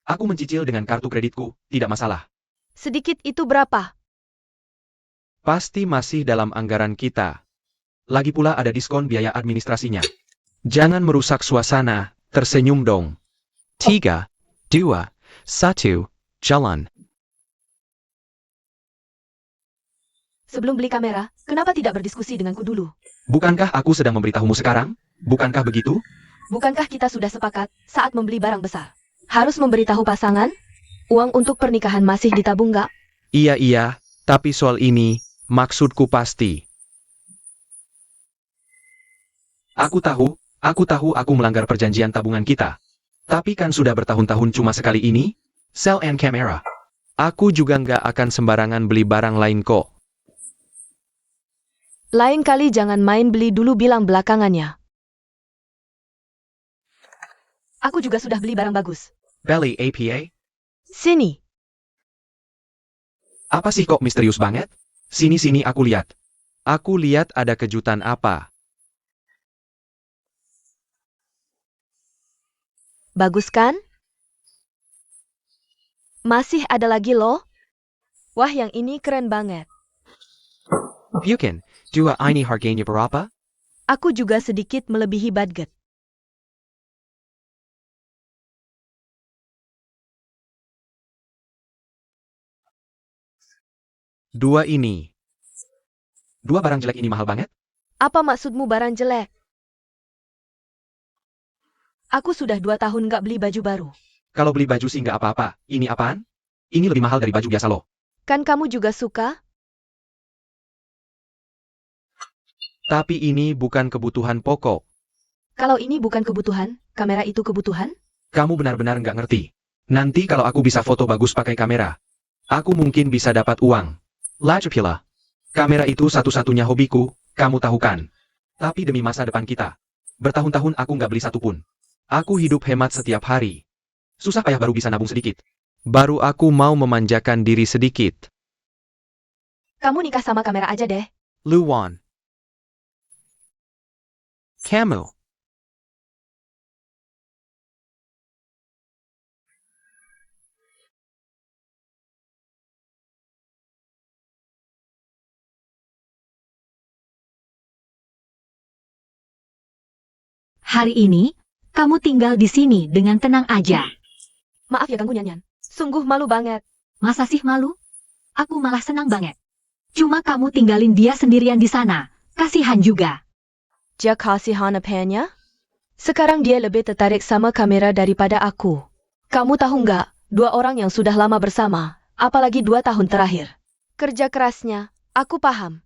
S1: Aku mencicil dengan kartu kreditku, tidak masalah.
S2: Sedikit itu berapa?
S1: Pasti masih dalam anggaran kita. Lagi pula ada diskon biaya administrasinya. Jangan merusak suasana, tersenyum dong. 3, 2, 1, jalan.
S2: Sebelum beli kamera, kenapa tidak berdiskusi denganku dulu?
S1: Bukankah aku sedang memberitahumu sekarang? Bukankah begitu?
S2: Bukankah kita sudah sepakat saat membeli barang besar? Harus memberitahu pasangan? Uang untuk pernikahan masih ditabung nggak?
S1: Iya, tapi soal ini, maksudku pasti. Aku tahu aku melanggar perjanjian tabungan kita. Tapi kan sudah bertahun-tahun cuma sekali ini? Sell and camera. Aku juga nggak akan sembarangan beli barang lain kok.
S2: Lain kali jangan main beli dulu bilang belakangannya. Aku juga sudah beli barang bagus.
S1: Belly APA?
S2: Sini.
S1: Apa sih kok misterius banget? Sini aku lihat. Aku lihat ada kejutan apa.
S2: Bagus kan? Masih ada lagi loh. Wah, yang ini keren banget.
S1: Bukan, dua ini harganya berapa?
S2: Aku juga sedikit melebihi budget.
S1: Dua ini. Dua barang jelek ini mahal banget?
S2: Apa maksudmu barang jelek? Aku sudah 2 tahun nggak beli baju baru.
S1: Kalau beli baju sih nggak apa-apa. Ini apaan? Ini lebih mahal dari baju biasa loh.
S2: Kan kamu juga suka?
S1: Tapi ini bukan kebutuhan pokok.
S2: Kalau ini bukan kebutuhan, kamera itu kebutuhan?
S1: Kamu benar-benar nggak ngerti. Nanti kalau aku bisa foto bagus pakai kamera, aku mungkin bisa dapat uang. Lajapila. Kamera itu satu-satunya hobiku, kamu tahu kan? Tapi demi masa depan kita. Bertahun-tahun aku nggak beli satu pun. Aku hidup hemat setiap hari. Susah payah baru bisa nabung sedikit. Baru aku mau memanjakan diri sedikit.
S2: Kamu nikah sama kamera aja deh.
S1: Luan. Camel.
S4: Hari ini, kamu tinggal di sini dengan tenang aja.
S2: Maaf ya ganggu Nyanyan. Sungguh malu banget.
S4: Masa sih malu? Aku malah senang banget. Cuma kamu tinggalin dia sendirian di sana. Kasihan juga.
S2: Dia kasihan apanya? Sekarang dia lebih tertarik sama kamera daripada aku. Kamu tahu nggak, 2 orang yang sudah lama bersama, apalagi 2 tahun terakhir. Kerja kerasnya, aku paham.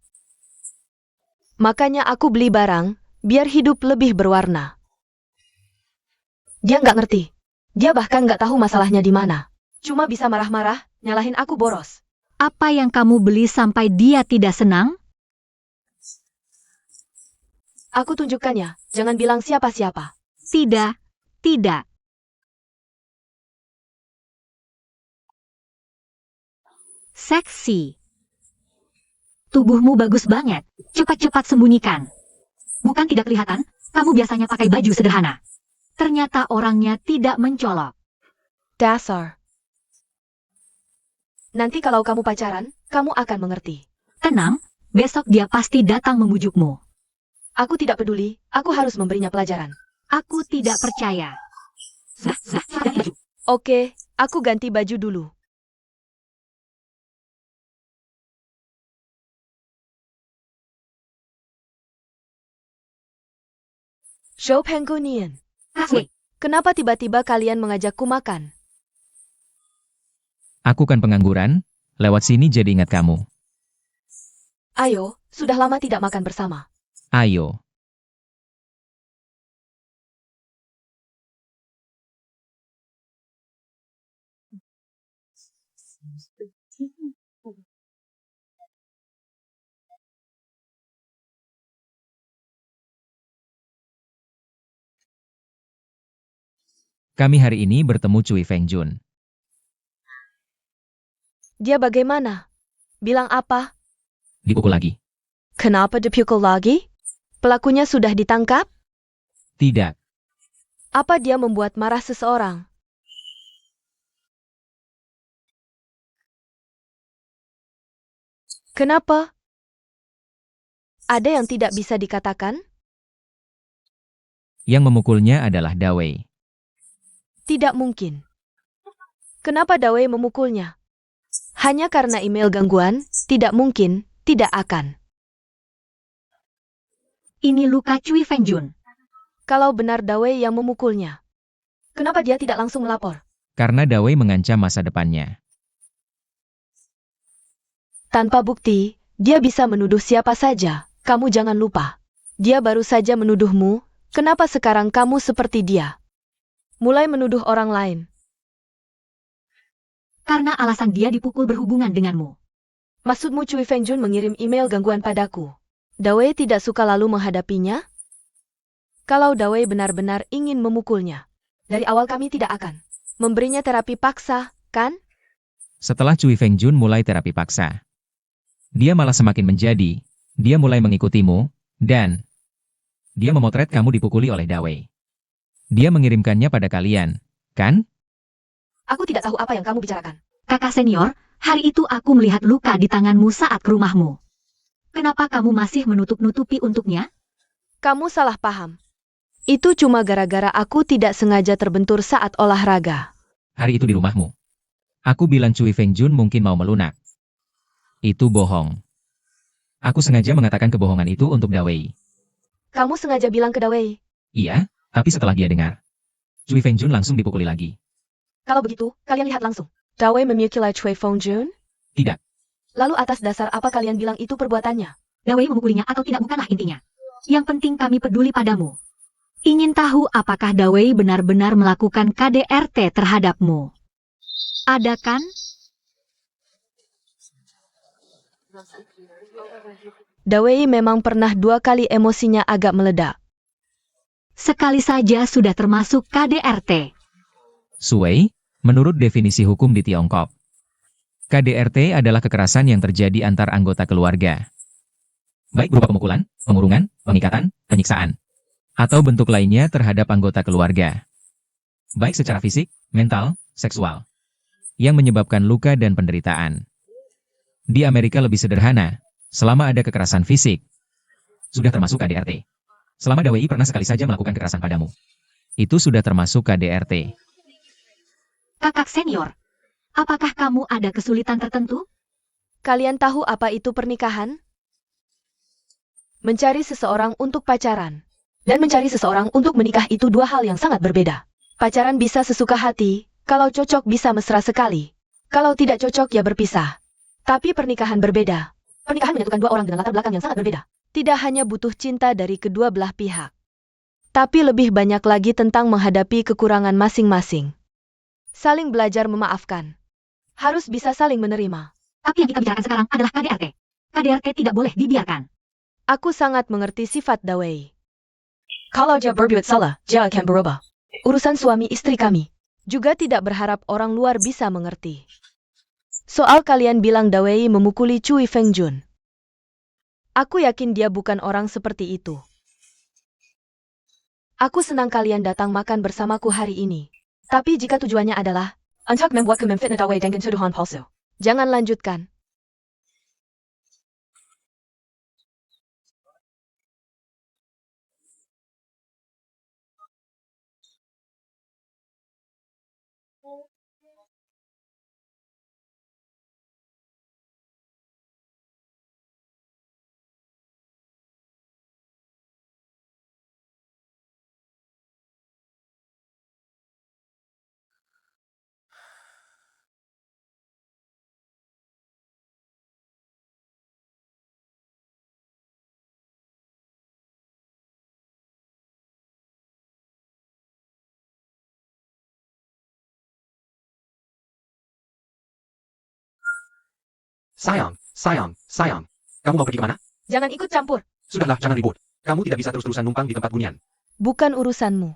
S2: Makanya aku beli barang, biar hidup lebih berwarna. Dia nggak ngerti. Dia bahkan nggak tahu masalahnya di mana. Cuma bisa marah-marah, nyalahin aku boros.
S4: Apa yang kamu beli sampai dia tidak senang?
S2: Aku tunjukkannya, jangan bilang siapa-siapa.
S4: Tidak, tidak. Seksi. Tubuhmu bagus banget. Cepat-cepat sembunyikan. Bukan tidak kelihatan, kamu biasanya pakai baju sederhana. Ternyata orangnya tidak mencolok.
S2: Dasar. Nanti kalau kamu pacaran, kamu akan mengerti.
S4: Tenang, besok dia pasti datang membujukmu.
S2: Aku tidak peduli, aku harus memberinya pelajaran.
S4: Aku tidak percaya. Ganti baju.
S2: Oke, aku ganti baju dulu. Shou Penggunian,
S4: Kasih.
S2: kenapa tiba-tiba kalian mengajakku makan?
S3: Aku kan pengangguran, lewat sini jadi ingat kamu.
S2: Ayo, sudah lama tidak makan bersama.
S3: Ayo. Kami hari ini bertemu Cui Fengjun.
S2: Dia bagaimana? Bilang apa?
S3: Dipukul lagi.
S2: Kenapa dipukul lagi? Pelakunya sudah ditangkap?
S3: Tidak.
S2: Apa dia membuat marah seseorang? Kenapa? Ada yang tidak bisa dikatakan?
S3: Yang memukulnya adalah Dawei.
S2: Tidak mungkin. Kenapa Dawei memukulnya? Hanya karena email gangguan? Tidak mungkin, tidak akan.
S4: Ini luka Cui Fengjun.
S2: Kalau benar Dawei yang memukulnya, kenapa dia tidak langsung melapor?
S3: Karena Dawei mengancam masa depannya.
S2: Tanpa bukti, dia bisa menuduh siapa saja. Kamu jangan lupa. Dia baru saja menuduhmu, kenapa sekarang kamu seperti dia? Mulai menuduh orang lain.
S4: Karena alasan dia dipukul berhubungan denganmu.
S2: Maksudmu Cui Fengjun mengirim email gangguan padaku? Dawei tidak suka lalu menghadapinya? Kalau Dawei benar-benar ingin memukulnya, dari awal kami tidak akan memberinya terapi paksa, kan?
S3: Setelah Cui Fengjun mulai terapi paksa, dia malah semakin menjadi, dia mulai mengikutimu, dan dia memotret kamu dipukuli oleh Dawei. Dia mengirimkannya pada kalian, kan?
S2: Aku tidak tahu apa yang kamu bicarakan.
S4: Kakak senior, hari itu aku melihat luka di tanganmu saat ke rumahmu. Kenapa kamu masih menutup-nutupi untuknya?
S2: Kamu salah paham. Itu cuma gara-gara aku tidak sengaja terbentur saat olahraga.
S3: Hari itu di rumahmu. Aku bilang Cui Fengjun mungkin mau melunak. Itu bohong. Aku sengaja mengatakan kebohongan itu untuk Dawei.
S2: Kamu sengaja bilang ke Dawei.
S3: Iya, tapi setelah dia dengar, Cui Fengjun langsung dipukuli lagi.
S2: Kalau begitu, kalian lihat langsung. Dawei memukuli Cui Fengjun?
S3: Tidak.
S2: Lalu atas dasar apa kalian bilang itu perbuatannya?
S4: Dawei memukulinya atau tidak bukanlah intinya. Yang penting kami peduli padamu. Ingin tahu apakah Dawei benar-benar melakukan KDRT terhadapmu? Ada kan?
S2: Dawei memang pernah 2 kali emosinya agak meledak.
S4: Sekali saja sudah termasuk KDRT.
S3: Sui, menurut definisi hukum di Tiongkok, KDRT adalah kekerasan yang terjadi antar anggota keluarga. Baik berupa pemukulan, pengurungan, pengikatan, penyiksaan, atau bentuk lainnya terhadap anggota keluarga. Baik secara fisik, mental, seksual, yang menyebabkan luka dan penderitaan. Di Amerika lebih sederhana, selama ada kekerasan fisik, sudah termasuk KDRT. Selama Dawei pernah sekali saja melakukan kekerasan padamu, itu sudah termasuk KDRT.
S4: Kakak senior, apakah kamu ada kesulitan tertentu?
S2: Kalian tahu apa itu pernikahan? Mencari seseorang untuk pacaran dan mencari seseorang untuk menikah itu 2 hal yang sangat berbeda. Pacaran bisa sesuka hati, kalau cocok bisa mesra sekali. Kalau tidak cocok ya berpisah. Tapi pernikahan berbeda. Pernikahan menyatukan 2 orang dengan latar belakang yang sangat berbeda. Tidak hanya butuh cinta dari kedua belah pihak, tapi lebih banyak lagi tentang menghadapi kekurangan masing-masing. Saling belajar memaafkan. Harus bisa saling menerima.
S4: Tapi yang kita bicarakan sekarang adalah KDRT. KDRT tidak boleh dibiarkan.
S2: Aku sangat mengerti sifat Dawei. Kalau dia berbuat salah, dia akan berubah. Urusan suami istri kami. Juga tidak berharap orang luar bisa mengerti. Soal kalian bilang Dawei memukuli Cui Fengjun. Aku yakin dia bukan orang seperti itu. Aku senang kalian datang makan bersamaku hari ini. Tapi jika tujuannya adalah untuk membuatku memfitnah Dawei dengan tuduhan palsu, jangan lanjutkan.
S1: Sayang. Kamu mau pergi kemana?
S2: Jangan ikut campur.
S1: Sudahlah, jangan ribut. Kamu tidak bisa terus-terusan numpang di tempat gunian.
S2: Bukan urusanmu.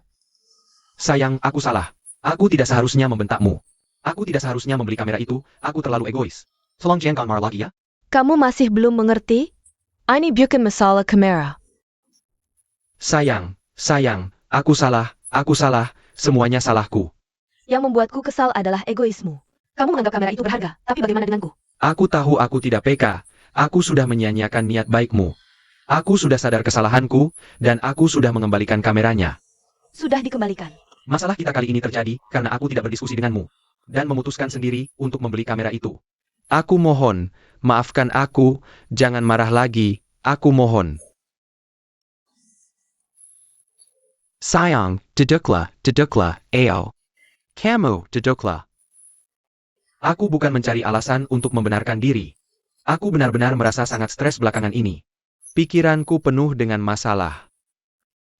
S1: Sayang, aku salah. Aku tidak seharusnya membentakmu. Aku tidak seharusnya membeli kamera itu, aku terlalu egois. Tolong jangan marah lagi ya.
S2: Kamu masih belum mengerti? Ini bukan masalah kamera.
S1: Sayang, aku salah, semuanya salahku.
S2: Yang membuatku kesal adalah egoismu. Kamu menganggap kamera itu berharga, tapi bagaimana denganku?
S1: Aku tahu aku tidak peka. Aku sudah menyia-nyiakan niat baikmu. Aku sudah sadar kesalahanku, dan aku sudah mengembalikan kameranya.
S2: Sudah dikembalikan.
S1: Masalah kita kali ini terjadi karena aku tidak berdiskusi denganmu, dan memutuskan sendiri untuk membeli kamera itu. Aku mohon, maafkan aku, jangan marah lagi, aku mohon. Sayang, duduklah, ayo. Kamu, duduklah. Aku bukan mencari alasan untuk membenarkan diri. Aku benar-benar merasa sangat stres belakangan ini. Pikiranku penuh dengan masalah.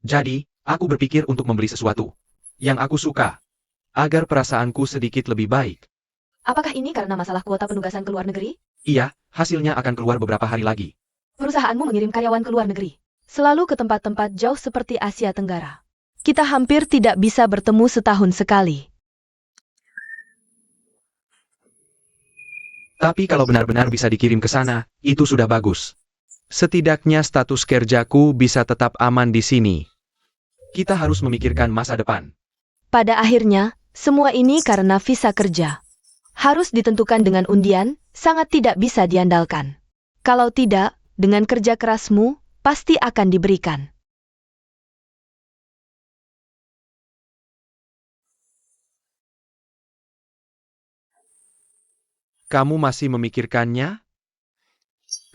S1: Jadi, aku berpikir untuk membeli sesuatu yang aku suka, agar perasaanku sedikit lebih baik.
S2: Apakah ini karena masalah kuota penugasan ke luar negeri?
S1: Iya, hasilnya akan keluar beberapa hari lagi.
S2: Perusahaanmu mengirim karyawan ke luar negeri. Selalu ke tempat-tempat jauh seperti Asia Tenggara. Kita hampir tidak bisa bertemu setahun sekali.
S1: Tapi kalau benar-benar bisa dikirim ke sana, itu sudah bagus. Setidaknya status kerjaku bisa tetap aman di sini. Kita harus memikirkan masa depan.
S2: Pada akhirnya, semua ini karena visa kerja. Harus ditentukan dengan undian, sangat tidak bisa diandalkan. Kalau tidak, dengan kerja kerasmu, pasti akan diberikan.
S1: Kamu masih memikirkannya?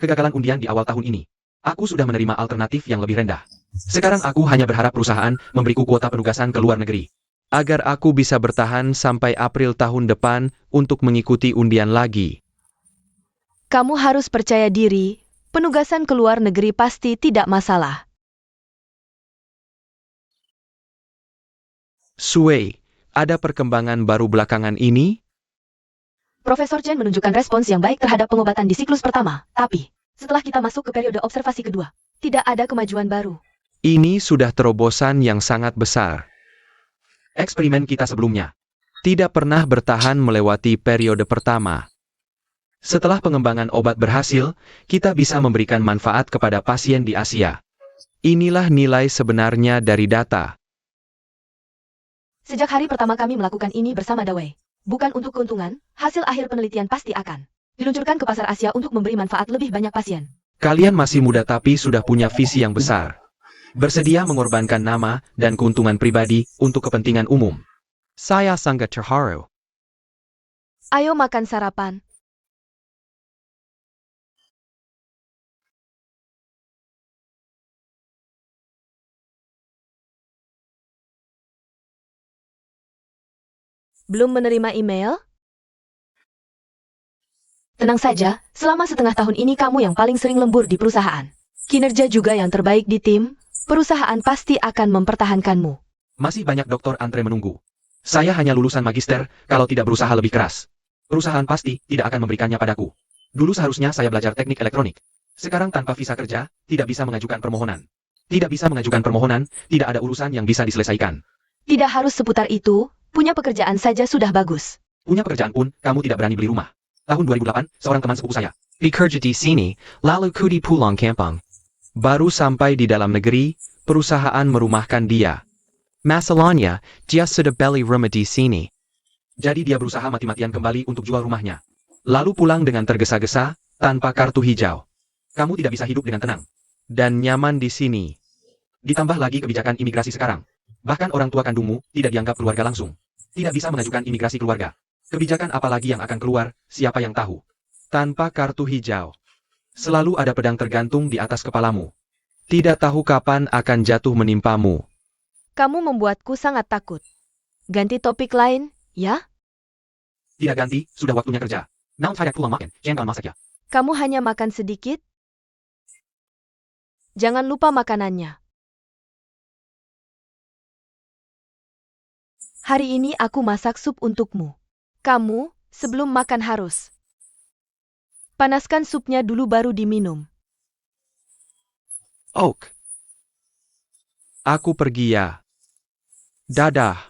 S1: Kegagalan undian di awal tahun ini. Aku sudah menerima alternatif yang lebih rendah. Sekarang aku hanya berharap perusahaan memberiku kuota penugasan ke luar negeri. Agar aku bisa bertahan sampai April tahun depan untuk mengikuti undian lagi.
S2: Kamu harus percaya diri, penugasan ke luar negeri pasti tidak masalah.
S1: Sui, ada perkembangan baru belakangan ini?
S2: Profesor Chen menunjukkan respons yang baik terhadap pengobatan di siklus pertama, tapi Setelah kita masuk ke periode observasi kedua, tidak ada kemajuan baru.
S1: Ini sudah terobosan yang sangat besar. Eksperimen kita sebelumnya tidak pernah bertahan melewati periode pertama. Setelah pengembangan obat berhasil, kita bisa memberikan manfaat kepada pasien di Asia. Inilah nilai sebenarnya dari data.
S2: Sejak hari pertama kami melakukan ini bersama Dawei. Bukan untuk keuntungan, hasil akhir penelitian pasti akan diluncurkan ke pasar Asia untuk memberi manfaat lebih banyak pasien.
S1: Kalian masih muda tapi sudah punya visi yang besar. Bersedia mengorbankan nama dan keuntungan pribadi untuk kepentingan umum. Saya sangat terharu.
S2: Ayo makan sarapan. Belum menerima email? Tenang saja, selama setengah tahun ini kamu yang paling sering lembur di perusahaan. Kinerja juga yang terbaik di tim, perusahaan pasti akan mempertahankanmu.
S1: Masih banyak dokter antre menunggu. Saya hanya lulusan magister, kalau tidak berusaha lebih keras. Perusahaan pasti tidak akan memberikannya padaku. Dulu seharusnya saya belajar teknik elektronik. Sekarang tanpa visa kerja, tidak bisa mengajukan permohonan. Tidak bisa mengajukan permohonan, tidak ada urusan yang bisa diselesaikan.
S2: Tidak harus seputar itu, punya pekerjaan saja sudah bagus.
S1: Punya pekerjaan pun, kamu tidak berani beli rumah. Tahun 2008, seorang teman sepupu saya bekerja di sini, lalu di pulang kampung. Baru sampai di dalam negeri, perusahaan merumahkan dia. Masalahnya, dia sudah beli rumah di sini. Jadi dia berusaha mati-matian kembali untuk jual rumahnya. Lalu pulang dengan tergesa-gesa, tanpa kartu hijau. Kamu tidak bisa hidup dengan tenang dan nyaman di sini. Ditambah lagi kebijakan imigrasi sekarang. Bahkan orang tua kandungmu tidak dianggap keluarga langsung. Tidak bisa mengajukan imigrasi keluarga. Kebijakan apa lagi yang akan keluar, siapa yang tahu. Tanpa kartu hijau. Selalu ada pedang tergantung di atas kepalamu. Tidak tahu kapan akan jatuh menimpamu.
S2: Kamu membuatku sangat takut. Ganti topik lain, ya?
S1: Tidak ganti, sudah waktunya kerja. Now tidak pulang makan, jangan masak ya.
S2: Kamu hanya makan sedikit? Jangan lupa makanannya. Hari ini aku masak sup untukmu. Kamu, sebelum makan harus panaskan supnya dulu baru diminum.
S1: Oak. Aku pergi ya. Dadah.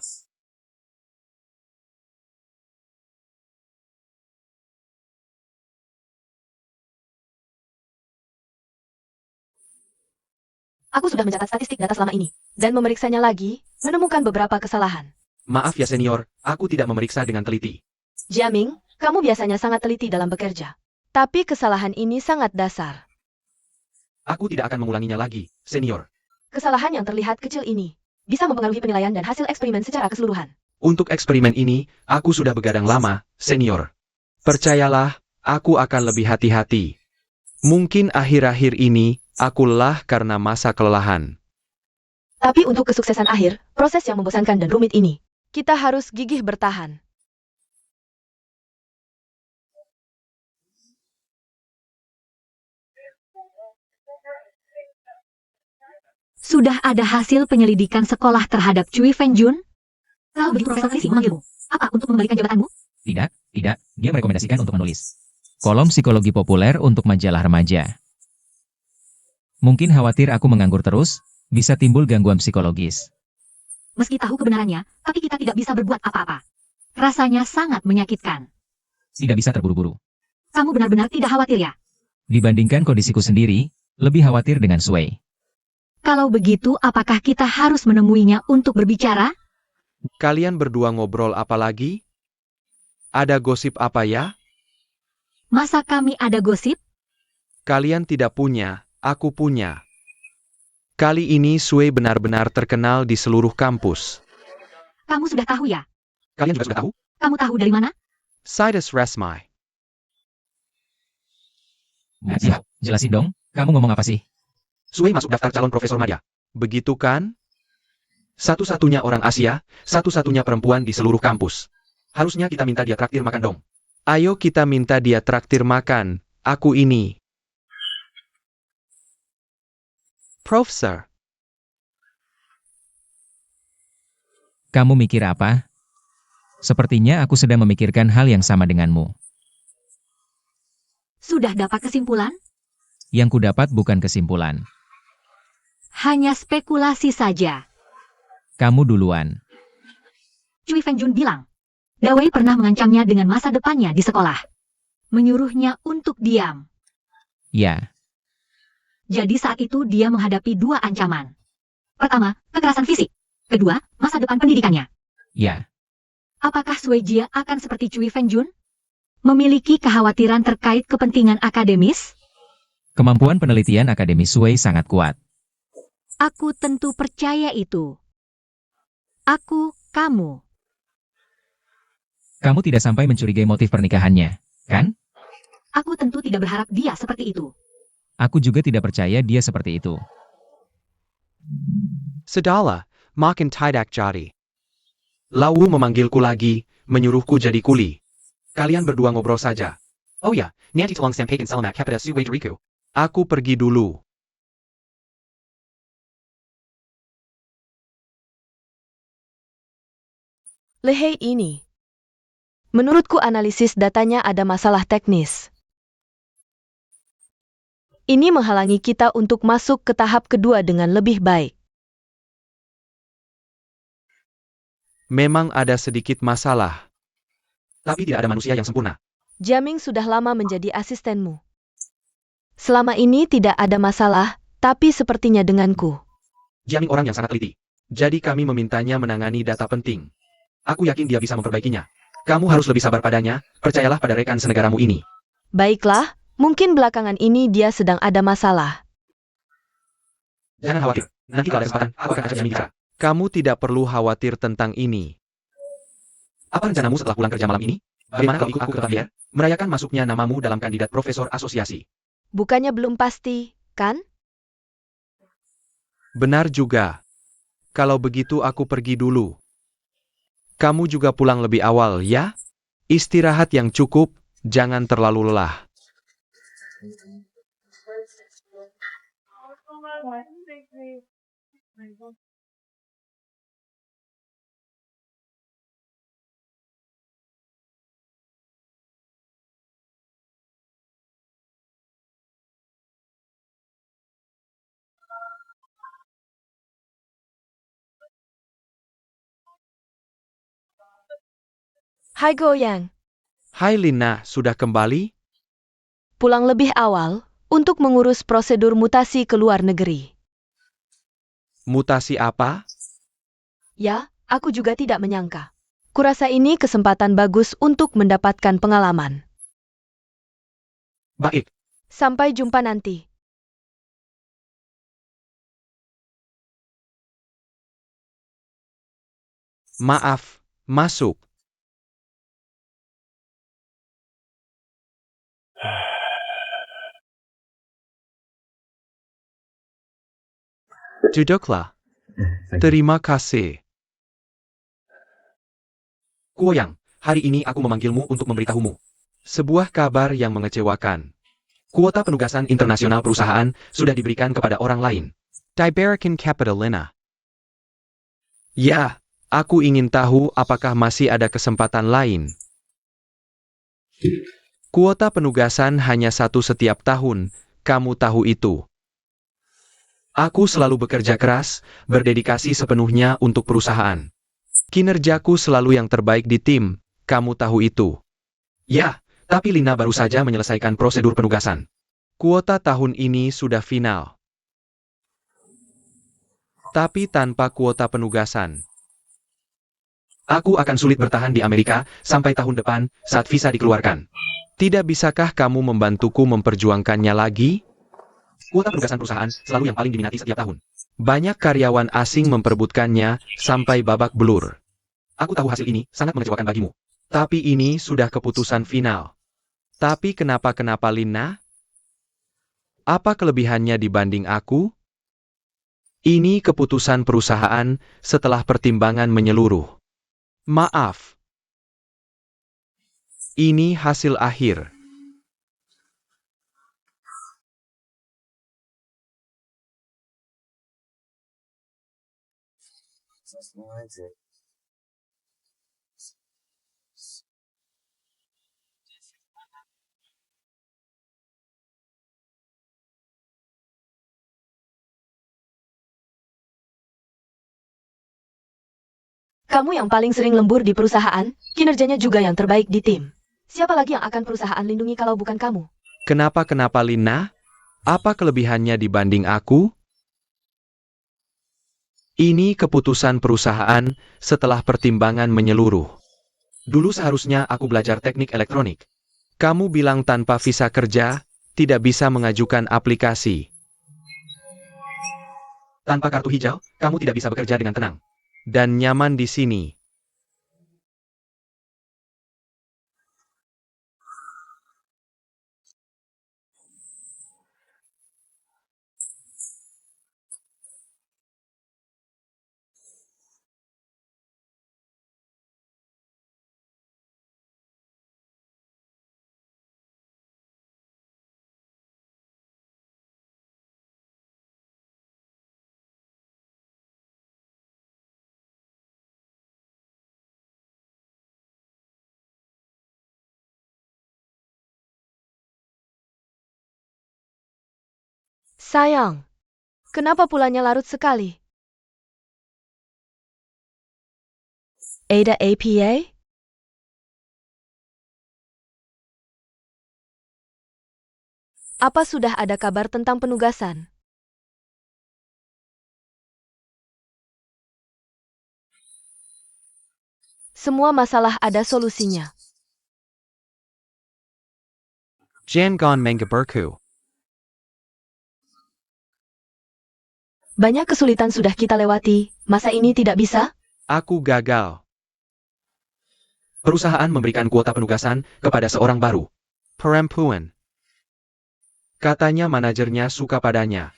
S2: Aku sudah mencatat statistik data selama ini, dan memeriksanya lagi, menemukan beberapa kesalahan.
S1: Maaf ya senior, aku tidak memeriksa dengan teliti.
S2: Jiaming, kamu biasanya sangat teliti dalam bekerja. Tapi kesalahan ini sangat dasar.
S1: Aku tidak akan mengulanginya lagi, senior.
S2: Kesalahan yang terlihat kecil ini bisa mempengaruhi penilaian dan hasil eksperimen secara keseluruhan.
S1: Untuk eksperimen ini, aku sudah begadang lama, senior. Percayalah, aku akan lebih hati-hati. Mungkin akhir-akhir ini, aku lelah karena masa kelelahan.
S2: Tapi untuk kesuksesan akhir, proses yang membosankan dan rumit ini, kita harus gigih bertahan.
S4: Sudah ada hasil penyelidikan sekolah terhadap Cui Fengjun? Kalau begitu Profesor Tracy memanggilmu. Apa untuk mengembalikan jabatanmu?
S3: Tidak, tidak. Dia merekomendasikan untuk menulis kolom psikologi populer untuk majalah remaja. Mungkin khawatir aku menganggur terus, bisa timbul gangguan psikologis.
S4: Meski tahu kebenarannya, tapi kita tidak bisa berbuat apa-apa. Rasanya sangat menyakitkan.
S3: Tidak bisa terburu-buru.
S4: Kamu benar-benar tidak khawatir ya?
S3: Dibandingkan kondisiku sendiri, lebih khawatir dengan Sui.
S4: Kalau begitu, apakah kita harus menemuinya untuk berbicara?
S1: Kalian berdua ngobrol apa lagi? Ada gosip apa ya?
S4: Masa kami ada gosip?
S1: Kalian tidak punya, aku punya. Kali ini Sui benar-benar terkenal di seluruh kampus.
S4: Kamu sudah tahu ya?
S1: Kalian juga sudah tahu?
S4: Kamu tahu dari mana?
S1: Sidus Resmai.
S3: Nggak siap, jelasin dong, kamu ngomong apa sih?
S1: Sui masuk daftar calon profesor Maya. Begitu kan? Satu-satunya orang Asia, satu-satunya perempuan di seluruh kampus. Harusnya kita minta dia traktir makan dong. Ayo kita minta dia traktir makan, aku ini. Profesor.
S3: Kamu mikir apa? Sepertinya aku sedang memikirkan hal yang sama denganmu.
S4: Sudah dapat kesimpulan?
S3: Yang kudapat bukan kesimpulan.
S4: Hanya spekulasi saja.
S3: Kamu duluan.
S4: Cui Fengjun bilang, Dawei pernah mengancamnya dengan masa depannya di sekolah. Menyuruhnya untuk diam.
S3: Ya,
S4: Jadi saat itu dia menghadapi dua ancaman. Pertama, kekerasan fisik. Kedua, masa depan pendidikannya.
S3: ya.
S4: Apakah Sui Jia akan seperti Cui Fengjun? Memiliki kekhawatiran terkait kepentingan akademis?
S3: Kemampuan penelitian akademis Sui sangat kuat.
S4: Aku tentu percaya itu. Kamu.
S3: Kamu tidak sampai mencurigai motif pernikahannya, kan?
S4: Aku tentu tidak berharap dia seperti itu.
S3: Aku juga tidak percaya dia seperti itu.
S1: Sedala, makin tidak jadi. Lawu memanggilku lagi, menyuruhku jadi kuli. Kalian berdua ngobrol saja. Oh ya, Nanti tolong sampaikan selamat kepada si Wei-Deriku. Aku pergi dulu.
S2: Lehei ini. Menurutku analisis datanya ada masalah teknis. Ini menghalangi kita untuk masuk ke tahap kedua dengan lebih baik.
S1: Memang ada sedikit masalah. Tapi tidak ada manusia yang sempurna.
S2: Jiaming sudah lama menjadi asistenmu. Selama ini tidak ada masalah, tapi sepertinya denganku.
S1: Jiaming orang yang sangat teliti. Jadi kami memintanya menangani data penting. Aku yakin dia bisa memperbaikinya. Kamu harus lebih sabar padanya, percayalah pada rekan senegaramu ini.
S2: Baiklah, mungkin belakangan ini dia sedang ada masalah.
S1: Jangan khawatir, nanti kalau ada kesempatan, aku akan ajak Jiaming bicara. Kamu tidak perlu khawatir tentang ini. Apa rencanamu setelah pulang kerja malam ini? Bagaimana kalau ikut aku ke Bavier? Merayakan masuknya namamu dalam kandidat profesor asosiasi.
S2: Bukannya belum pasti, kan?
S1: Benar juga. Kalau begitu aku pergi dulu. Kamu juga pulang lebih awal, ya? Istirahat yang cukup, jangan terlalu lelah.
S2: Hai Goyang,
S1: Hai Lina, sudah kembali?
S2: pulang lebih awal untuk mengurus prosedur mutasi ke luar negeri.
S1: Mutasi apa?
S2: Ya, aku juga tidak menyangka. Kurasa ini kesempatan bagus untuk mendapatkan pengalaman.
S1: Baik,
S2: Sampai jumpa nanti.
S1: maaf, masuk. Duduklah. Terima kasih. Kuoyang, hari ini aku memanggilmu untuk memberitahumu. Sebuah kabar yang mengecewakan. Kuota penugasan internasional perusahaan sudah diberikan kepada orang lain. Diberikan kepada Lina. Ya, aku ingin tahu apakah masih ada kesempatan lain. Kuota penugasan hanya satu setiap tahun, kamu tahu itu. Aku selalu bekerja keras, berdedikasi sepenuhnya untuk perusahaan. Kinerjaku selalu yang terbaik di tim, kamu tahu itu. Ya, tapi Lina baru saja menyelesaikan prosedur penugasan. Kuota tahun ini sudah final. Tapi tanpa kuota penugasan. Aku akan sulit bertahan di Amerika sampai tahun depan saat visa dikeluarkan. Tidak bisakah kamu membantuku memperjuangkannya lagi? Kuota penugasan perusahaan selalu yang paling diminati setiap tahun. Banyak karyawan asing memperebutkannya sampai babak belur. Aku tahu hasil ini sangat mengecewakan bagimu. Tapi ini sudah keputusan final. Tapi kenapa Lina? Apa kelebihannya dibanding aku? Ini keputusan perusahaan setelah pertimbangan menyeluruh. Maaf. Ini hasil akhir.
S2: Kamu yang paling sering lembur di perusahaan, kinerjanya juga yang terbaik di tim. Siapa lagi yang akan perusahaan lindungi kalau bukan kamu?
S1: Kenapa Lina? Apa kelebihannya dibanding aku? Ini keputusan perusahaan setelah pertimbangan menyeluruh. Dulu seharusnya aku belajar teknik elektronik. Kamu bilang tanpa visa kerja, tidak bisa mengajukan aplikasi. Tanpa kartu hijau, kamu tidak bisa bekerja dengan tenang. Dan nyaman di sini.
S2: Sayang, kenapa pulangnya larut sekali? Ada APA? Apa sudah ada kabar tentang penugasan? Semua masalah ada solusinya.
S1: Jangan menggeberku.
S2: Banyak kesulitan sudah kita lewati, masa ini tidak bisa?
S1: Aku gagal. Perusahaan memberikan kuota penugasan kepada seorang baru. Perempuan. Katanya manajernya suka padanya.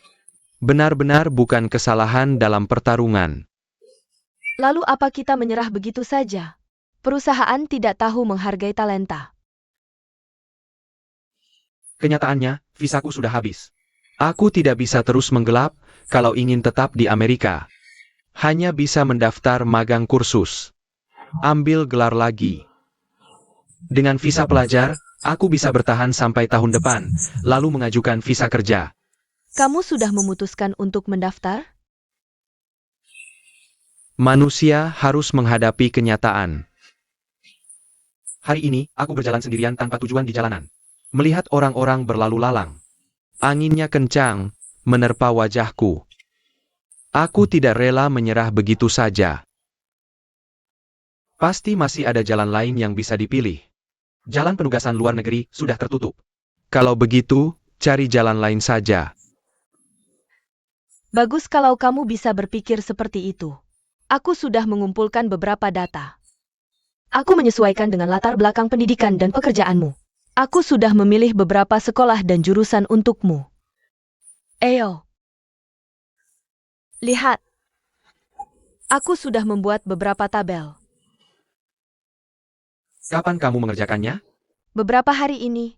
S1: Benar-benar bukan kesalahan dalam pertarungan.
S2: Lalu apa kita menyerah begitu saja? Perusahaan tidak tahu menghargai talenta.
S1: Kenyataannya, visaku sudah habis. Aku tidak bisa terus menggelap kalau ingin tetap di Amerika. Hanya bisa mendaftar magang kursus. Ambil gelar lagi. Dengan visa pelajar, aku bisa bertahan sampai tahun depan, lalu mengajukan visa kerja.
S2: Kamu sudah memutuskan untuk mendaftar?
S1: Manusia harus menghadapi kenyataan. Hari ini, aku berjalan sendirian tanpa tujuan di jalanan. Melihat orang-orang berlalu lalang. Anginnya kencang, menerpa wajahku. Aku tidak rela menyerah begitu saja. Pasti masih ada jalan lain yang bisa dipilih. Jalan penugasan luar negeri sudah tertutup. Kalau begitu, cari jalan lain saja.
S2: Bagus kalau kamu bisa berpikir seperti itu. Aku sudah mengumpulkan beberapa data. Aku menyesuaikan dengan latar belakang pendidikan dan pekerjaanmu. Aku sudah memilih beberapa sekolah dan jurusan untukmu. Ayo. Lihat. Aku sudah membuat beberapa tabel.
S1: Kapan kamu mengerjakannya?
S2: Beberapa hari ini.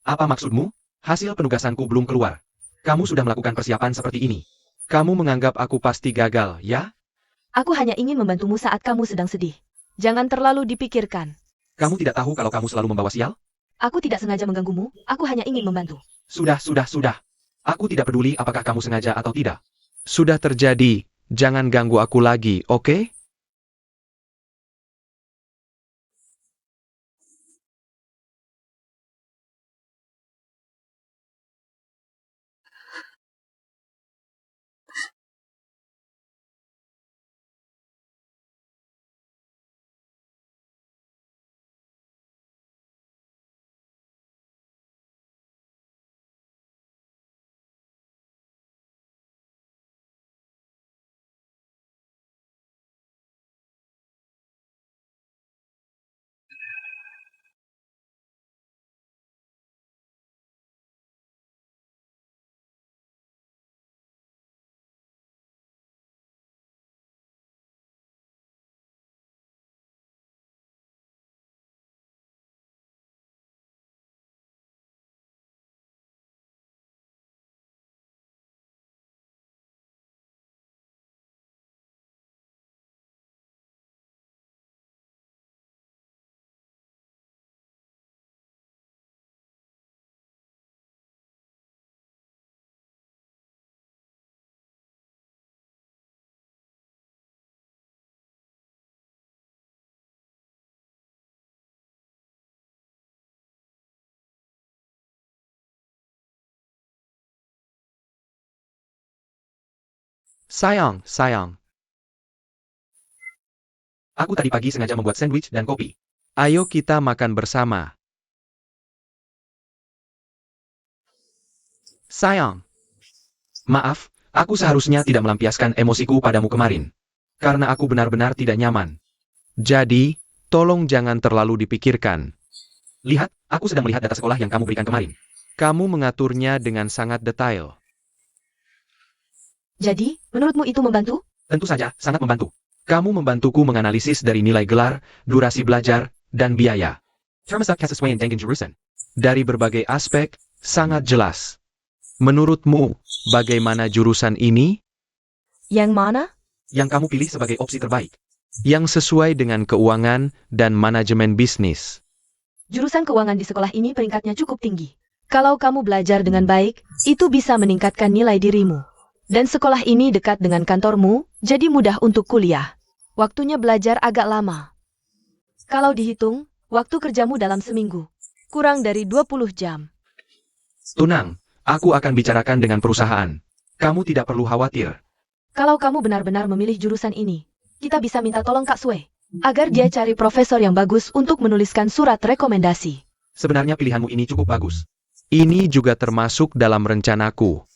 S1: Apa maksudmu? Hasil penugasanku belum keluar. Kamu sudah melakukan persiapan seperti ini. Kamu menganggap aku pasti gagal, ya?
S2: Aku hanya ingin membantumu saat kamu sedang sedih. Jangan terlalu dipikirkan.
S1: Kamu tidak tahu kalau kamu selalu membawa sial?
S2: Aku tidak sengaja mengganggumu, aku hanya ingin membantu.
S1: Sudah. Aku tidak peduli apakah kamu sengaja atau tidak. Sudah terjadi, jangan ganggu aku lagi, oke? Sayang, sayang. Aku tadi pagi sengaja membuat sandwich dan kopi. Ayo kita makan bersama. Sayang. Maaf, aku seharusnya tidak melampiaskan emosiku padamu kemarin. Karena aku benar-benar tidak nyaman. Jadi, tolong jangan terlalu dipikirkan. Lihat, aku sedang melihat data sekolah yang kamu berikan kemarin. Kamu mengaturnya dengan sangat detail.
S2: Jadi, menurutmu itu membantu?
S1: Tentu saja, sangat membantu. Kamu membantuku menganalisis dari nilai gelar, durasi belajar, dan biaya. Termasuk sesuai dengan jurusan. Dari berbagai aspek, sangat jelas. Menurutmu, bagaimana jurusan ini?
S2: Yang mana?
S1: Yang kamu pilih sebagai opsi terbaik. Yang sesuai dengan keuangan dan manajemen bisnis.
S2: Jurusan keuangan di sekolah ini peringkatnya cukup tinggi. Kalau kamu belajar dengan baik, itu bisa meningkatkan nilai dirimu. Dan sekolah ini dekat dengan kantormu, jadi mudah untuk kuliah. Waktunya belajar agak lama. Kalau dihitung, waktu kerjamu dalam seminggu. Kurang dari 20 jam.
S1: Tunang, aku akan bicarakan dengan perusahaan. Kamu tidak perlu khawatir.
S2: Kalau kamu benar-benar memilih jurusan ini, kita bisa minta tolong Kak Sue, agar dia cari profesor yang bagus untuk menuliskan surat rekomendasi.
S1: Sebenarnya pilihanmu ini cukup bagus. Ini juga termasuk dalam rencanaku.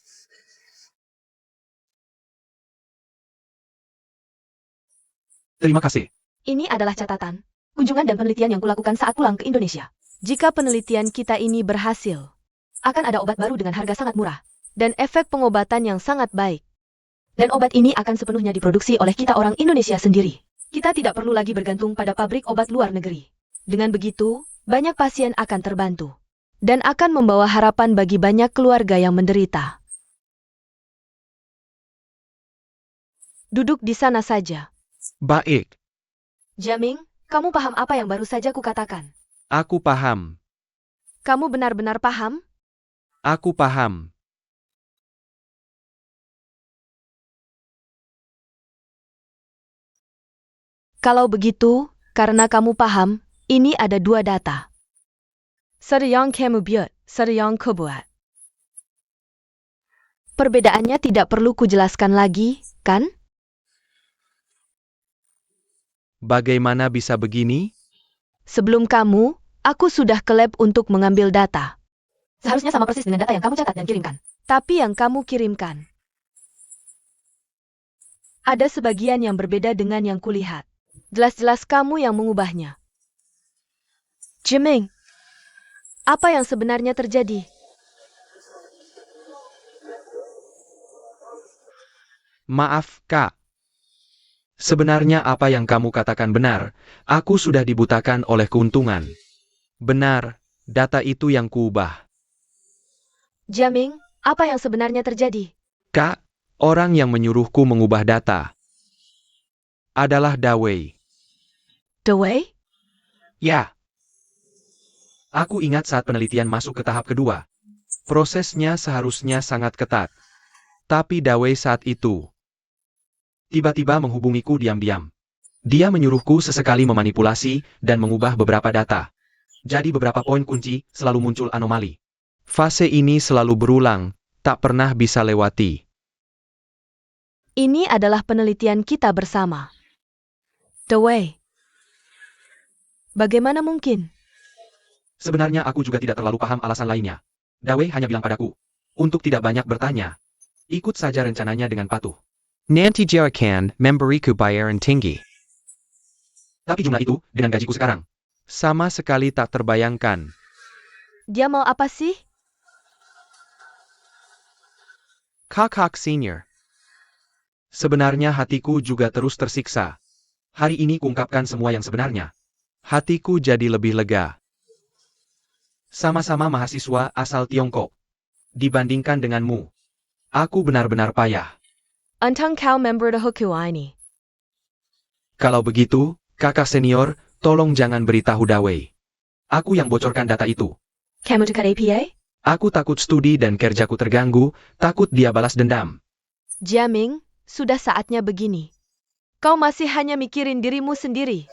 S1: Terima kasih.
S2: Ini adalah catatan, kunjungan dan penelitian yang kulakukan saat pulang ke Indonesia. Jika penelitian kita ini berhasil, akan ada obat baru dengan harga sangat murah, dan efek pengobatan yang sangat baik. Dan obat ini akan sepenuhnya diproduksi oleh kita orang Indonesia sendiri. Kita tidak perlu lagi bergantung pada pabrik obat luar negeri. Dengan begitu, banyak pasien akan terbantu. Dan akan membawa harapan bagi banyak keluarga yang menderita. Duduk di sana saja.
S1: Baik,
S2: Jaming, kamu paham apa yang baru saja kukatakan?
S1: aku paham.
S2: Kamu benar-benar paham?
S1: Aku paham.
S2: Kalau begitu, karena kamu paham, ini ada dua data. Satu yang kamu buat, satu yang kubuat. Perbedaannya tidak perlu kujelaskan lagi, kan?
S1: Bagaimana bisa begini?
S2: Sebelum kamu, aku sudah ke lab untuk mengambil data. Seharusnya sama persis dengan data yang kamu catat dan kirimkan. Tapi yang kamu kirimkan. Ada sebagian yang berbeda dengan yang kulihat. Jelas-jelas kamu yang mengubahnya. Jiming, apa yang sebenarnya terjadi?
S1: Maaf, Kak. Sebenarnya apa yang kamu katakan benar, aku sudah dibutakan oleh keuntungan. Benar, data itu yang kuubah.
S2: Jaming, apa yang sebenarnya terjadi?
S1: Kak, orang yang menyuruhku mengubah data adalah Dawei.
S2: Dewey?
S1: Ya. Aku ingat saat penelitian masuk ke tahap kedua. Prosesnya seharusnya sangat ketat. Tapi Dawei saat itu tiba-tiba menghubungiku diam-diam. Dia menyuruhku sesekali memanipulasi dan mengubah beberapa data. Jadi beberapa poin kunci selalu muncul anomali. Fase ini selalu berulang, tak pernah bisa lewati.
S2: Ini adalah penelitian kita bersama. Dewey. Bagaimana mungkin?
S1: Sebenarnya aku juga tidak terlalu paham alasan lainnya. Dawei hanya bilang padaku, untuk tidak banyak bertanya, ikut saja rencananya dengan patuh. Nanti jawabkan memberiku bayaran tinggi. Tapi jumlah itu, dengan gajiku sekarang, sama sekali tak terbayangkan.
S2: Dia mau apa sih?
S1: Kakak senior. Sebenarnya hatiku juga terus tersiksa. Hari ini kuungkapkan semua yang sebenarnya. Hatiku jadi lebih lega. Sama-sama mahasiswa asal Tiongkok. Dibandingkan denganmu, aku benar-benar payah.
S2: Antang kau member de Hoku ini.
S1: Kalau begitu, kakak senior, tolong jangan beritahu Dawei. Aku yang bocorkan data itu.
S2: Kamu dekat APA?
S1: Aku takut studi dan kerjaku terganggu, takut dia balas dendam.
S2: Jaming, sudah saatnya begini. Kau masih hanya mikirin dirimu sendiri.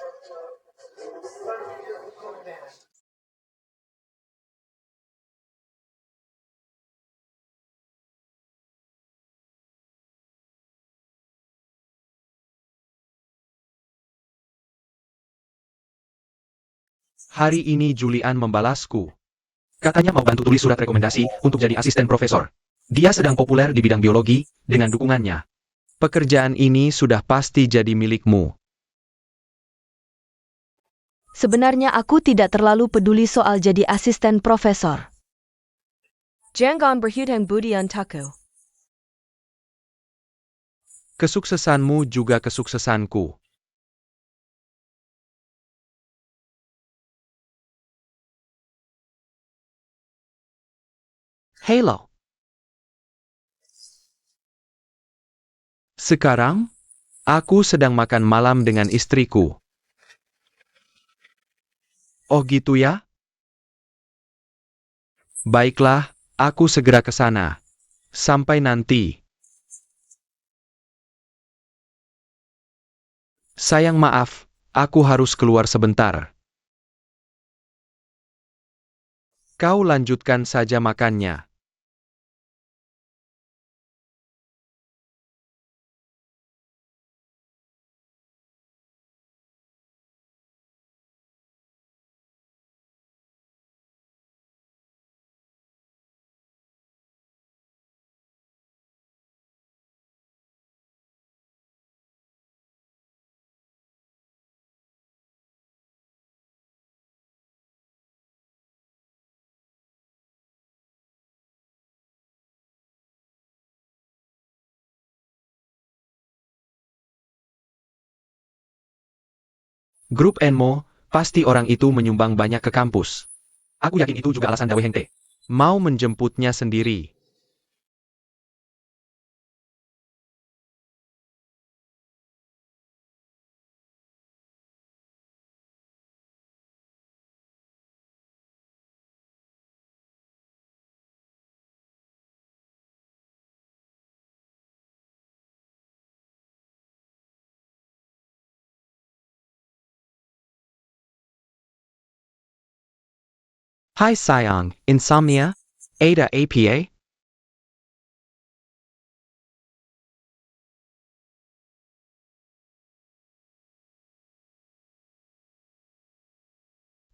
S1: Hari ini Julian membalasku. Katanya mau bantu tulis surat rekomendasi untuk jadi asisten profesor. Dia sedang populer di bidang biologi, dengan dukungannya. Pekerjaan ini sudah pasti jadi milikmu.
S2: Sebenarnya aku tidak terlalu peduli soal jadi asisten profesor. Jangan berhutang budi untukku.
S1: Kesuksesanmu juga kesuksesanku. Hello. Sekarang, aku sedang makan malam dengan istriku. Oh gitu ya? Baiklah, aku segera ke sana. Sampai nanti. Sayang maaf, aku harus keluar sebentar. Kau lanjutkan saja makannya. Grup Enmo, pasti orang itu menyumbang banyak ke kampus. Aku yakin itu juga alasan Dawe Hengte. Mau menjemputnya sendiri. Hai sayang, insomnia? Ada APA?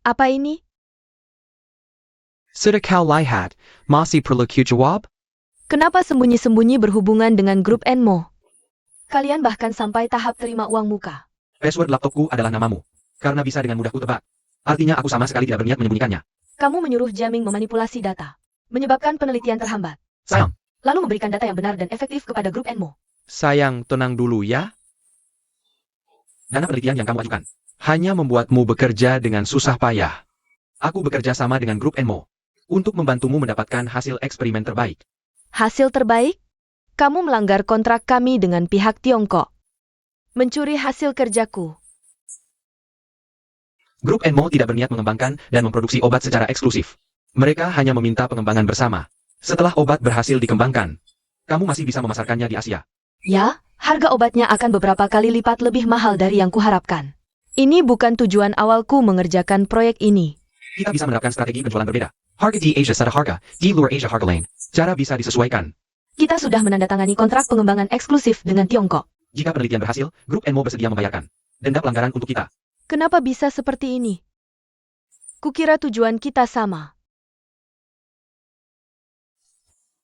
S2: Apa ini?
S1: Sudah kau lihat, masih perlu ku jawab?
S2: Kenapa sembunyi-sembunyi berhubungan dengan grup Enmo? Kalian bahkan sampai tahap terima uang muka.
S1: Password laptopku adalah namamu. Karena bisa dengan mudah ku tebak. Artinya aku sama sekali tidak berniat menyembunyikannya.
S2: Kamu menyuruh jamming memanipulasi data, menyebabkan penelitian terhambat,
S1: Sayang,
S2: lalu memberikan data yang benar dan efektif kepada grup Enmo.
S1: sayang tenang dulu ya. Dana penelitian yang kamu ajukan hanya membuatmu bekerja dengan susah payah. Aku bekerja sama dengan grup Enmo untuk membantumu mendapatkan hasil eksperimen terbaik.
S2: Hasil terbaik? Kamu melanggar kontrak kami dengan pihak Tiongkok. Mencuri hasil kerjaku.
S1: Grup Enmo tidak berniat mengembangkan dan memproduksi obat secara eksklusif. Mereka hanya meminta pengembangan bersama. Setelah obat berhasil dikembangkan, kamu masih bisa memasarkannya di Asia.
S2: Ya, harga obatnya akan beberapa kali lipat lebih mahal dari yang kuharapkan. Ini bukan tujuan awalku mengerjakan proyek ini.
S1: Kita bisa menerapkan strategi penjualan berbeda. Harga di Asia Sada harga, di luar Asia harga lain. Cara bisa disesuaikan.
S2: Kita sudah menandatangani kontrak pengembangan eksklusif dengan Tiongkok.
S1: Jika penelitian berhasil, grup Enmo bersedia membayarkan denda pelanggaran untuk kita.
S2: Kenapa bisa seperti ini? Kukira tujuan kita sama.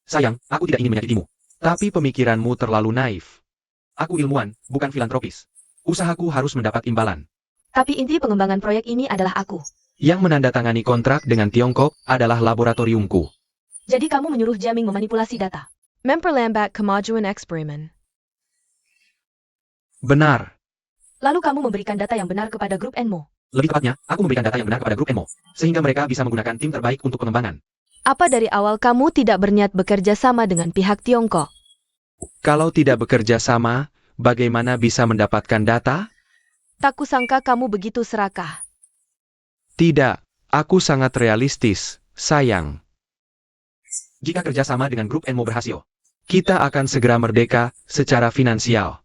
S1: Sayang, aku tidak ingin menyakitimu. Tapi pemikiranmu terlalu naif. Aku ilmuwan, bukan filantropis. Usahaku harus mendapat imbalan.
S2: Tapi inti pengembangan proyek ini adalah aku.
S1: Yang menandatangani kontrak dengan Tiongkok adalah laboratoriumku.
S2: Jadi kamu menyuruh jamming memanipulasi data. Memperlambat kemajuan eksperimen.
S1: Benar.
S2: Lalu kamu memberikan data yang benar kepada grup Enmo.
S1: Lebih tepatnya, aku memberikan data yang benar kepada grup Enmo, sehingga mereka bisa menggunakan tim terbaik untuk pengembangan.
S2: Apa dari awal kamu tidak berniat bekerja sama dengan pihak Tiongkok?
S1: Kalau tidak bekerja sama, bagaimana bisa mendapatkan data?
S2: Tak kusangka kamu begitu serakah.
S1: Tidak, aku sangat realistis, sayang. Jika kerjasama dengan grup Enmo berhasil, kita akan segera merdeka secara finansial.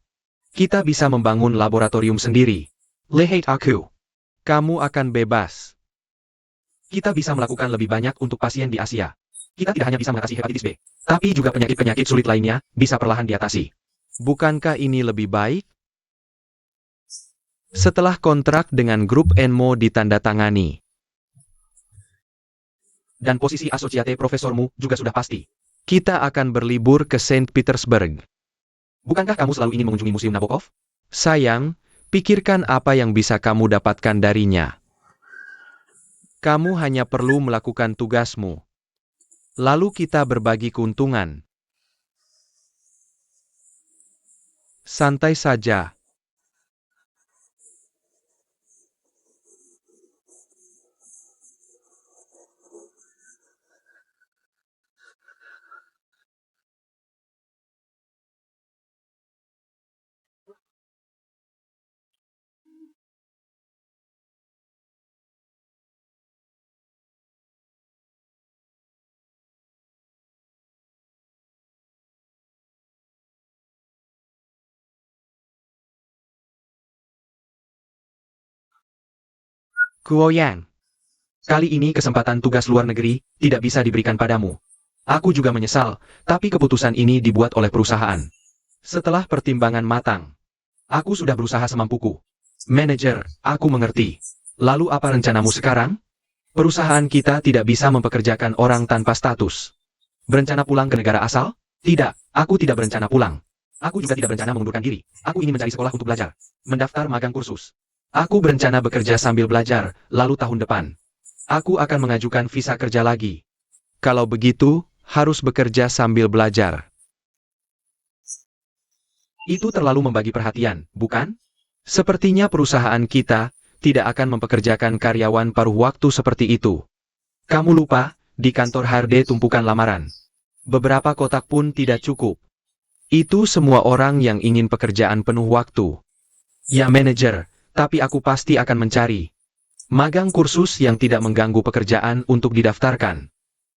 S1: Kita bisa membangun laboratorium sendiri. Lihat aku. Kamu akan bebas. Kita bisa melakukan lebih banyak untuk pasien di Asia. Kita tidak hanya bisa mengatasi hepatitis B, tapi juga penyakit-penyakit sulit lainnya bisa perlahan diatasi. Bukankah ini lebih baik? Setelah kontrak dengan grup Enmo ditandatangani, Dan posisi asosiate profesormu juga sudah pasti. Kita akan berlibur ke Saint Petersburg. Bukankah kamu selalu ingin mengunjungi Museum Nabokov? Sayang, pikirkan apa yang bisa kamu dapatkan darinya. Kamu hanya perlu melakukan tugasmu. Lalu kita berbagi keuntungan. Santai saja. Guoyang. Kali ini kesempatan tugas luar negeri tidak bisa diberikan padamu. Aku juga menyesal, tapi keputusan ini dibuat oleh perusahaan. Setelah pertimbangan matang, aku sudah berusaha semampuku. Manajer, aku mengerti. Lalu apa rencanamu sekarang? Perusahaan kita tidak bisa mempekerjakan orang tanpa status. Berencana pulang ke negara asal? Tidak, aku tidak berencana pulang. Aku juga tidak berencana mengundurkan diri. Aku ingin mencari sekolah untuk belajar. Mendaftar magang kursus. Aku berencana bekerja sambil belajar, lalu tahun depan. Aku akan mengajukan visa kerja lagi. Kalau begitu, harus bekerja sambil belajar. Itu terlalu membagi perhatian, bukan? Sepertinya perusahaan kita tidak akan mempekerjakan karyawan paruh waktu seperti itu. Kamu lupa, di kantor HRD tumpukan lamaran. Beberapa kotak pun tidak cukup. Itu semua orang yang ingin pekerjaan penuh waktu. Ya manajer, tapi aku pasti akan mencari magang kursus yang tidak mengganggu pekerjaan untuk didaftarkan.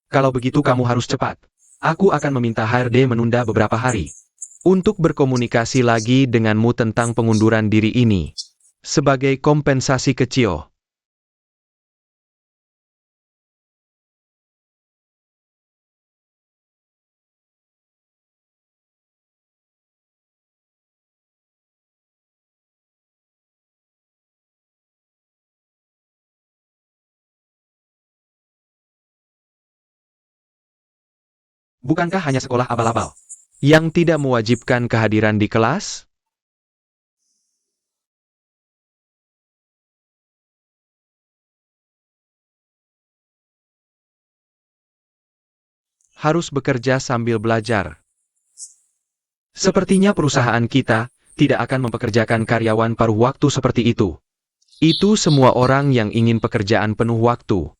S1: Kalau begitu kamu harus cepat. Aku akan meminta HRD menunda beberapa hari untuk berkomunikasi lagi denganmu tentang pengunduran diri ini. Sebagai kompensasi kecil. Bukankah hanya sekolah abal-abal yang tidak mewajibkan kehadiran di kelas? Harus bekerja sambil belajar. Sepertinya perusahaan kita tidak akan mempekerjakan karyawan paruh waktu seperti itu. Itu semua orang yang ingin pekerjaan penuh waktu.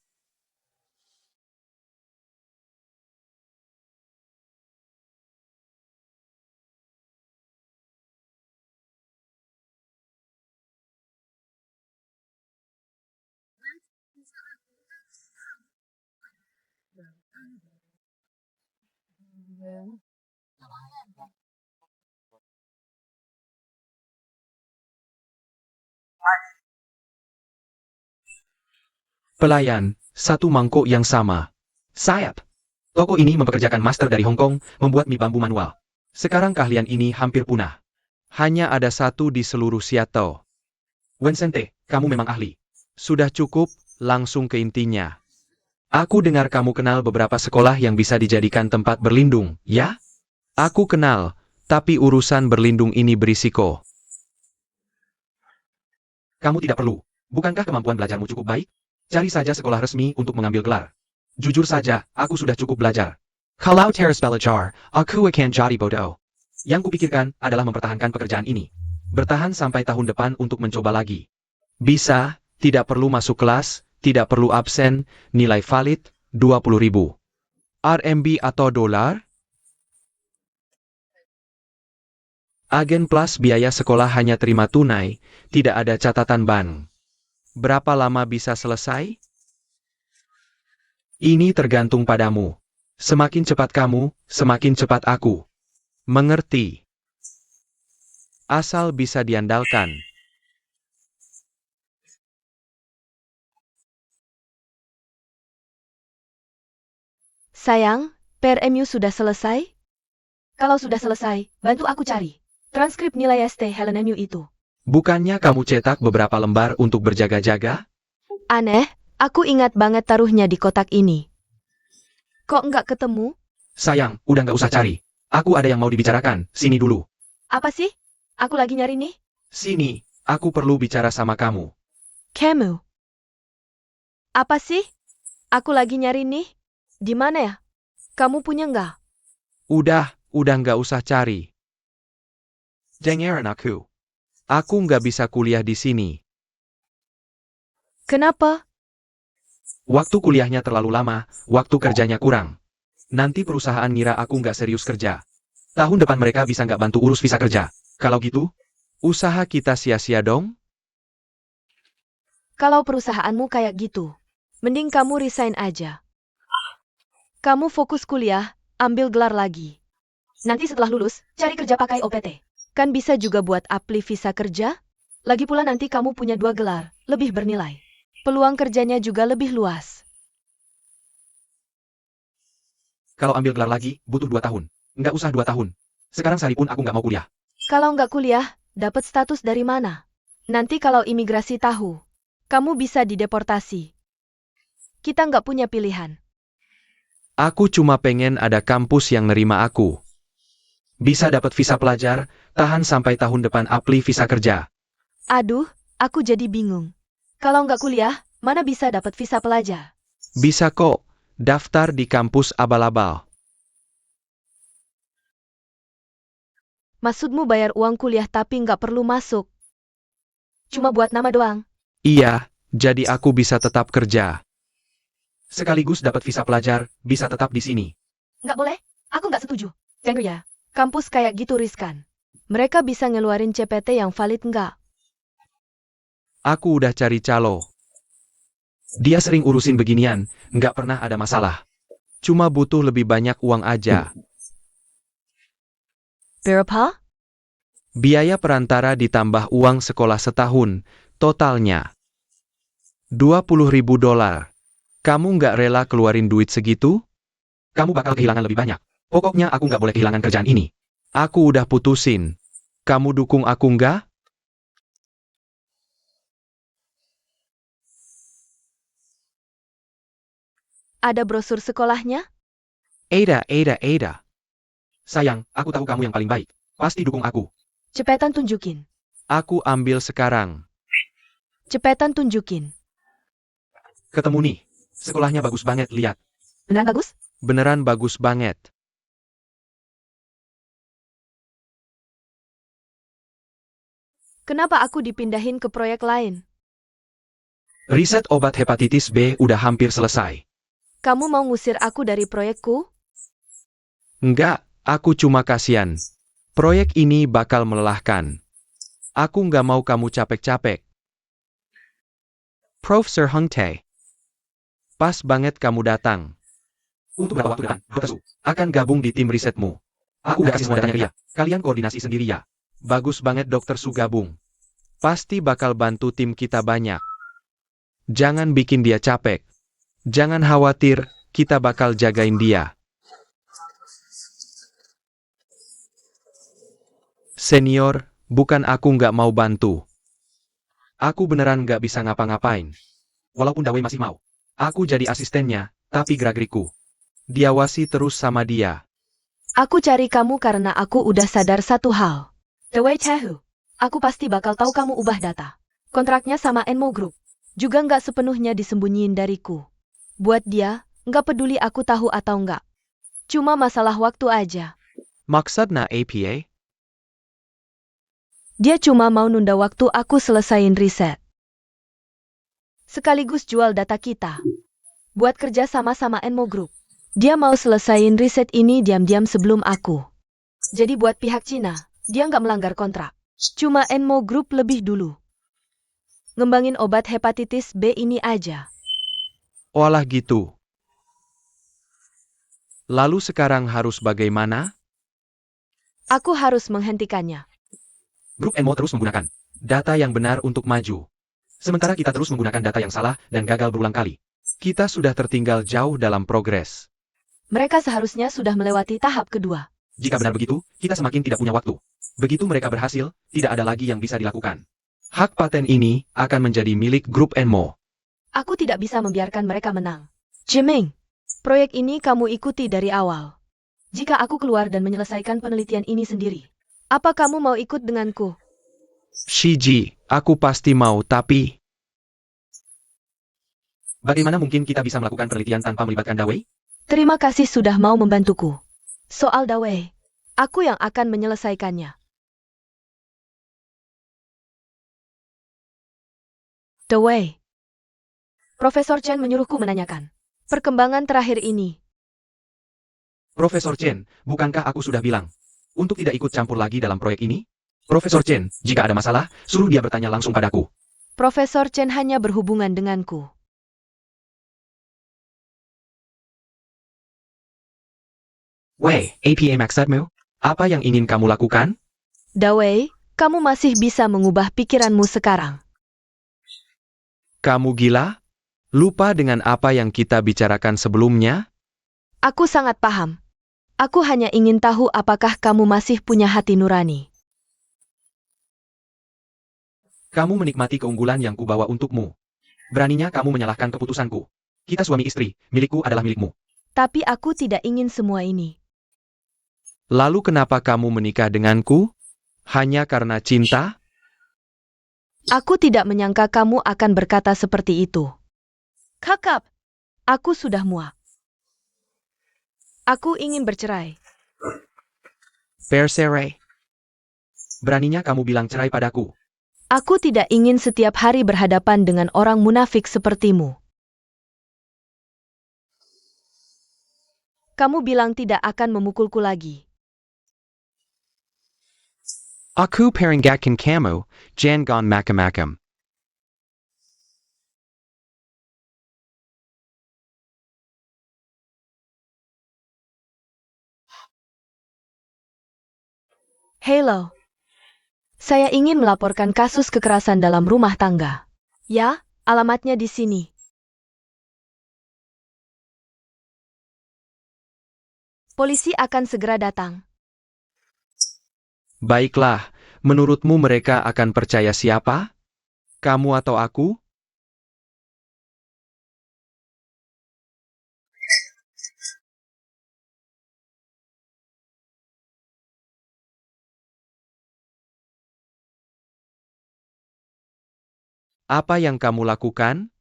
S1: Pelayan, satu mangkok yang sama. Sayap. Toko ini mempekerjakan master dari Hong Kong, membuat mie bambu manual. Sekarang keahlian ini hampir punah. Hanya ada satu di seluruh Seattle. Wensente, kamu memang ahli. Sudah cukup, langsung ke intinya. Aku dengar kamu kenal beberapa sekolah yang bisa dijadikan tempat berlindung, ya? Aku kenal, tapi urusan berlindung ini berisiko. Kamu tidak perlu. Bukankah kemampuan belajarmu cukup baik? Cari saja sekolah resmi untuk mengambil gelar. Jujur saja, aku sudah cukup belajar. Kalau teras belajar, aku akan jadi bodoh. Yang kupikirkan adalah mempertahankan pekerjaan ini. Bertahan sampai tahun depan untuk mencoba lagi. Bisa, tidak perlu masuk kelas, tidak perlu absen, nilai valid, 20.000 RMB atau dolar? Agen Plus biaya sekolah hanya terima tunai, tidak ada catatan bank. Berapa lama bisa selesai? Ini tergantung padamu. Semakin cepat kamu, semakin cepat aku. Mengerti? Asal bisa diandalkan.
S2: Sayang, PRMU sudah selesai? Kalau sudah selesai, bantu aku cari transkrip nilai ST HLNMU itu.
S1: Bukannya kamu cetak beberapa lembar untuk berjaga-jaga?
S2: Aneh, aku ingat banget taruhnya di kotak ini. Kok nggak ketemu?
S1: Sayang, udah nggak usah cari. Aku ada yang mau dibicarakan, sini dulu.
S2: Apa sih? Aku lagi nyari nih.
S1: Sini, aku perlu bicara sama kamu.
S2: Kamu. Apa sih? Aku lagi nyari nih. Di mana ya? Kamu punya nggak?
S1: Udah nggak usah cari. Dengerin aku. Aku nggak bisa kuliah di sini.
S2: Kenapa?
S1: Waktu kuliahnya terlalu lama, waktu kerjanya kurang. Nanti perusahaan ngira aku nggak serius kerja. Tahun depan mereka bisa nggak bantu urus visa kerja. Kalau gitu, usaha kita sia-sia dong?
S2: Kalau perusahaanmu kayak gitu, mending kamu resign aja. Kamu fokus kuliah, ambil gelar lagi. Nanti setelah lulus, cari kerja pakai OPT. Kan bisa juga buat apply visa kerja? Lagi pula nanti kamu punya 2 gelar, lebih bernilai. Peluang kerjanya juga lebih luas.
S1: Kalau ambil gelar lagi, butuh 2 tahun. Nggak usah 2 tahun. Sekarang sekalipun aku nggak mau kuliah.
S2: Kalau nggak kuliah, dapat status dari mana? Nanti kalau imigrasi tahu, kamu bisa dideportasi. Kita nggak punya pilihan.
S1: Aku cuma pengen ada kampus yang nerima aku. Bisa dapat visa pelajar, tahan sampai tahun depan apply visa kerja.
S2: Aduh, aku jadi bingung. Kalau nggak kuliah, mana bisa dapat visa pelajar?
S1: Bisa kok, daftar di kampus abal-abal.
S2: Maksudmu bayar uang kuliah tapi nggak perlu masuk? Cuma buat nama doang.
S1: Iya, jadi aku bisa tetap kerja. Sekaligus dapat visa pelajar, bisa tetap di sini.
S2: Nggak boleh, aku nggak setuju. Jangan ya, kampus kayak gitu riskan. Mereka bisa ngeluarin CPT yang valid nggak?
S1: Aku udah cari calo. Dia sering urusin beginian, nggak pernah ada masalah. Cuma butuh lebih banyak uang aja.
S2: Berapa?
S1: Biaya perantara ditambah uang sekolah setahun, totalnya $20.000. Kamu nggak rela keluarin duit segitu? Kamu bakal kehilangan lebih banyak. Pokoknya aku nggak boleh kehilangan kerjaan ini. Aku udah putusin. Kamu dukung aku nggak?
S2: Ada brosur sekolahnya?
S1: Ada. Sayang, aku tahu kamu yang paling baik. Pasti dukung aku.
S2: Cepetan tunjukin.
S1: Aku ambil sekarang.
S2: Cepetan tunjukin.
S1: Ketemu nih. Sekolahnya bagus banget, lihat.
S2: Benar bagus?
S1: Beneran bagus banget.
S2: Kenapa aku dipindahin ke proyek lain?
S1: Riset obat hepatitis B udah hampir selesai.
S2: Kamu mau ngusir aku dari proyekku?
S1: Enggak, aku cuma kasihan. Proyek ini bakal melelahkan. Aku nggak mau kamu capek-capek. Profesor Hung Tae. Pas banget kamu datang. Untuk berapa waktu depan, Dr. Su akan gabung di tim risetmu. Aku udah kasih semua datanya ke dia. Kalian koordinasi sendiri ya. Bagus banget Dr. Su gabung. Pasti bakal bantu tim kita banyak. Jangan bikin dia capek. Jangan khawatir, kita bakal jagain dia. Senior, bukan aku nggak mau bantu. Aku beneran nggak bisa ngapa-ngapain. Walaupun Dawei masih mau. Aku jadi asistennya, tapi gerak-gerikku diawasi terus sama dia.
S2: Aku cari kamu karena aku udah sadar satu hal. The way tahu. Aku pasti bakal tahu kamu ubah data. Kontraknya sama Enmo Group. Juga nggak sepenuhnya disembunyiin dariku. Buat dia, nggak peduli aku tahu atau nggak. Cuma masalah waktu aja.
S1: Maksudnya APA?
S2: Dia cuma mau nunda waktu aku selesain riset. Sekaligus jual data kita. Buat kerja sama-sama Enmo Group. Dia mau selesain riset ini diam-diam sebelum aku. Jadi buat pihak Cina, dia nggak melanggar kontrak. Cuma Enmo Group lebih dulu. Ngembangin obat hepatitis B ini aja.
S1: Oalah gitu. Lalu sekarang harus bagaimana?
S2: Aku harus menghentikannya.
S1: Grup Enmo terus menggunakan data yang benar untuk maju. Sementara kita terus menggunakan data yang salah dan gagal berulang kali. Kita sudah tertinggal jauh dalam progres.
S2: Mereka seharusnya sudah melewati tahap kedua.
S1: Jika benar begitu, kita semakin tidak punya waktu. Begitu mereka berhasil, tidak ada lagi yang bisa dilakukan. Hak paten ini akan menjadi milik grup Enmo.
S2: Aku tidak bisa membiarkan mereka menang. Jiming, Proyek ini kamu ikuti dari awal. Jika aku keluar dan menyelesaikan penelitian ini sendiri, apa kamu mau ikut denganku?
S1: Shiji, aku pasti mau, tapi... Bagaimana mungkin kita bisa melakukan penelitian tanpa melibatkan Dawei?
S2: Terima kasih sudah mau membantuku. Soal Dawei, aku yang akan menyelesaikannya. Dawei. Profesor Chen menyuruhku menanyakan perkembangan terakhir ini.
S1: Profesor Chen, bukankah aku sudah bilang untuk tidak ikut campur lagi dalam proyek ini? Profesor Chen, jika ada masalah, suruh dia bertanya langsung padaku.
S2: Profesor Chen hanya berhubungan denganku.
S1: Wei, APA maksudmu? Apa yang ingin kamu lakukan?
S2: Dawei, kamu masih bisa mengubah pikiranmu sekarang.
S1: Kamu gila? Lupa dengan apa yang kita bicarakan sebelumnya?
S2: Aku sangat paham. Aku hanya ingin tahu apakah kamu masih punya hati nurani.
S1: Kamu menikmati keunggulan yang kubawa untukmu. Beraninya kamu menyalahkan keputusanku. Kita suami istri, milikku adalah milikmu.
S2: Tapi aku tidak ingin semua ini.
S1: Lalu kenapa kamu menikah denganku? Hanya karena cinta?
S2: Aku tidak menyangka kamu akan berkata seperti itu. Kakak, aku sudah muak. Aku ingin bercerai.
S1: Perserai. Beraninya kamu bilang cerai padaku.
S2: Aku tidak ingin setiap hari berhadapan dengan orang munafik sepertimu. Kamu bilang tidak akan memukulku lagi.
S1: Aku peringgatkan kamu, jangan macam-macam.
S2: Halo. Saya ingin melaporkan kasus kekerasan dalam rumah tangga. Ya, alamatnya di sini. Polisi akan segera datang.
S1: Baiklah, menurutmu mereka akan percaya siapa? Kamu atau aku? Apa yang kamu lakukan?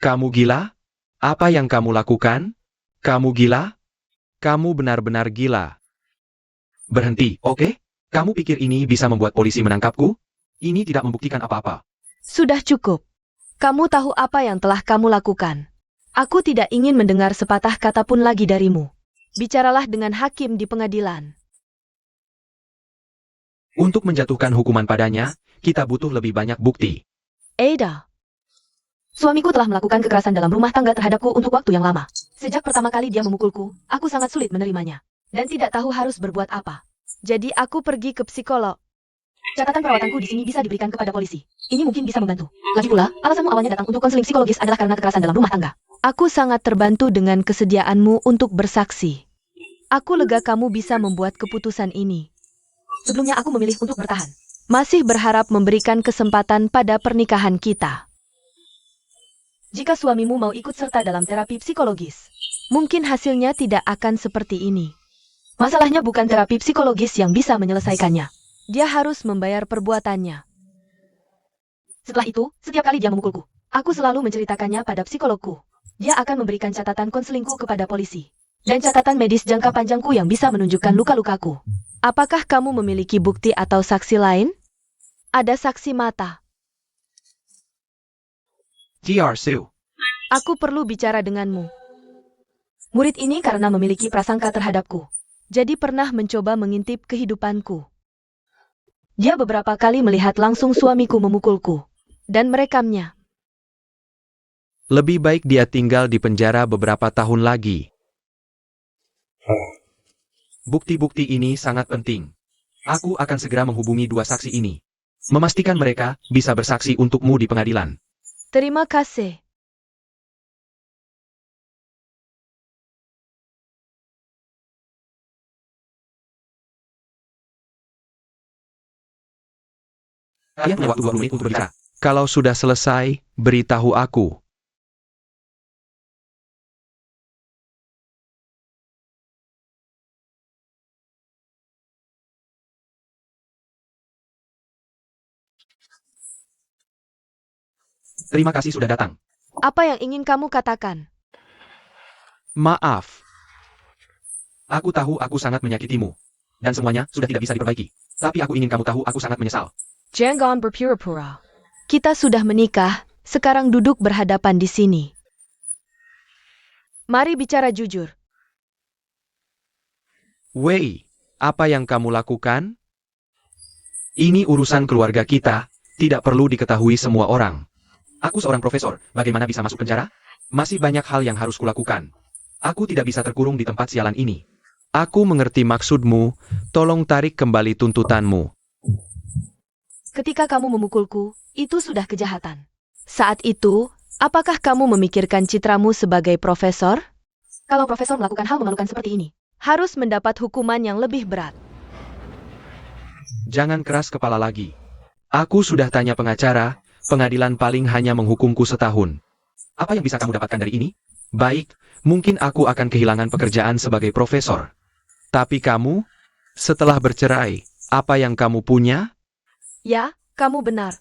S1: Kamu gila? Apa yang kamu lakukan? Kamu gila? Kamu benar-benar gila. Berhenti, oke? Kamu pikir ini bisa membuat polisi menangkapku? Ini tidak membuktikan apa-apa.
S2: Sudah cukup. Kamu tahu apa yang telah kamu lakukan. Aku tidak ingin mendengar sepatah kata pun lagi darimu. Bicaralah dengan hakim di pengadilan.
S1: Untuk menjatuhkan hukuman padanya, kita butuh lebih banyak bukti.
S2: Ada. Suamiku telah melakukan kekerasan dalam rumah tangga terhadapku untuk waktu yang lama. Sejak pertama kali dia memukulku, aku sangat sulit menerimanya. Dan tidak tahu harus berbuat apa. Jadi aku pergi ke psikolog. Catatan perawatanku di sini bisa diberikan kepada polisi. Ini mungkin bisa membantu. Lagi pula, alasanmu awalnya datang untuk konseling psikologis adalah karena kekerasan dalam rumah tangga. Aku sangat terbantu dengan kesediaanmu untuk bersaksi. Aku lega kamu bisa membuat keputusan ini. Sebelumnya aku memilih untuk bertahan. Masih berharap memberikan kesempatan pada pernikahan kita. Jika suamimu mau ikut serta dalam terapi psikologis, mungkin hasilnya tidak akan seperti ini. Masalahnya bukan terapi psikologis yang bisa menyelesaikannya. Dia harus membayar perbuatannya. Setelah itu, setiap kali dia memukulku, aku selalu menceritakannya pada psikologku. Dia akan memberikan catatan konselingku kepada polisi. Dan catatan medis jangka panjangku yang bisa menunjukkan luka-lukaku. Apakah kamu memiliki bukti atau saksi lain? Ada saksi mata.
S1: Dr. Su.
S2: Aku perlu bicara denganmu. Murid ini karena memiliki prasangka terhadapku. Jadi pernah mencoba mengintip kehidupanku. Dia beberapa kali melihat langsung suamiku memukulku. Dan merekamnya.
S1: Lebih baik dia tinggal di penjara beberapa tahun lagi. Bukti-bukti ini sangat penting. Aku akan segera menghubungi dua saksi ini. Memastikan mereka bisa bersaksi untukmu di pengadilan.
S2: Terima kasih.
S1: Kalian punya waktu 20 menit untuk berbicara. Kalau sudah selesai, beritahu aku. Terima kasih sudah datang.
S2: Apa yang ingin kamu katakan?
S1: Maaf. Aku tahu aku sangat menyakitimu. Dan semuanya sudah tidak bisa diperbaiki. Tapi aku ingin kamu tahu aku sangat menyesal.
S2: Jangan berpura-pura. Kita sudah menikah, sekarang duduk berhadapan di sini. Mari bicara jujur.
S1: Wei, apa yang kamu lakukan? Ini urusan keluarga kita, tidak perlu diketahui semua orang. Aku seorang profesor, bagaimana bisa masuk penjara? Masih banyak hal yang harus kulakukan. Aku tidak bisa terkurung di tempat sialan ini. Aku mengerti maksudmu, tolong tarik kembali tuntutanmu.
S2: Ketika kamu memukulku, itu sudah kejahatan. Saat itu, apakah kamu memikirkan citramu sebagai profesor? Kalau profesor melakukan hal memalukan seperti ini, harus mendapat hukuman yang lebih berat.
S1: Jangan keras kepala lagi. Aku sudah tanya pengacara, pengadilan paling hanya menghukumku setahun. Apa yang bisa kamu dapatkan dari ini? Baik, mungkin aku akan kehilangan pekerjaan sebagai profesor. Tapi kamu, setelah bercerai, apa yang kamu punya?
S2: Ya, kamu benar.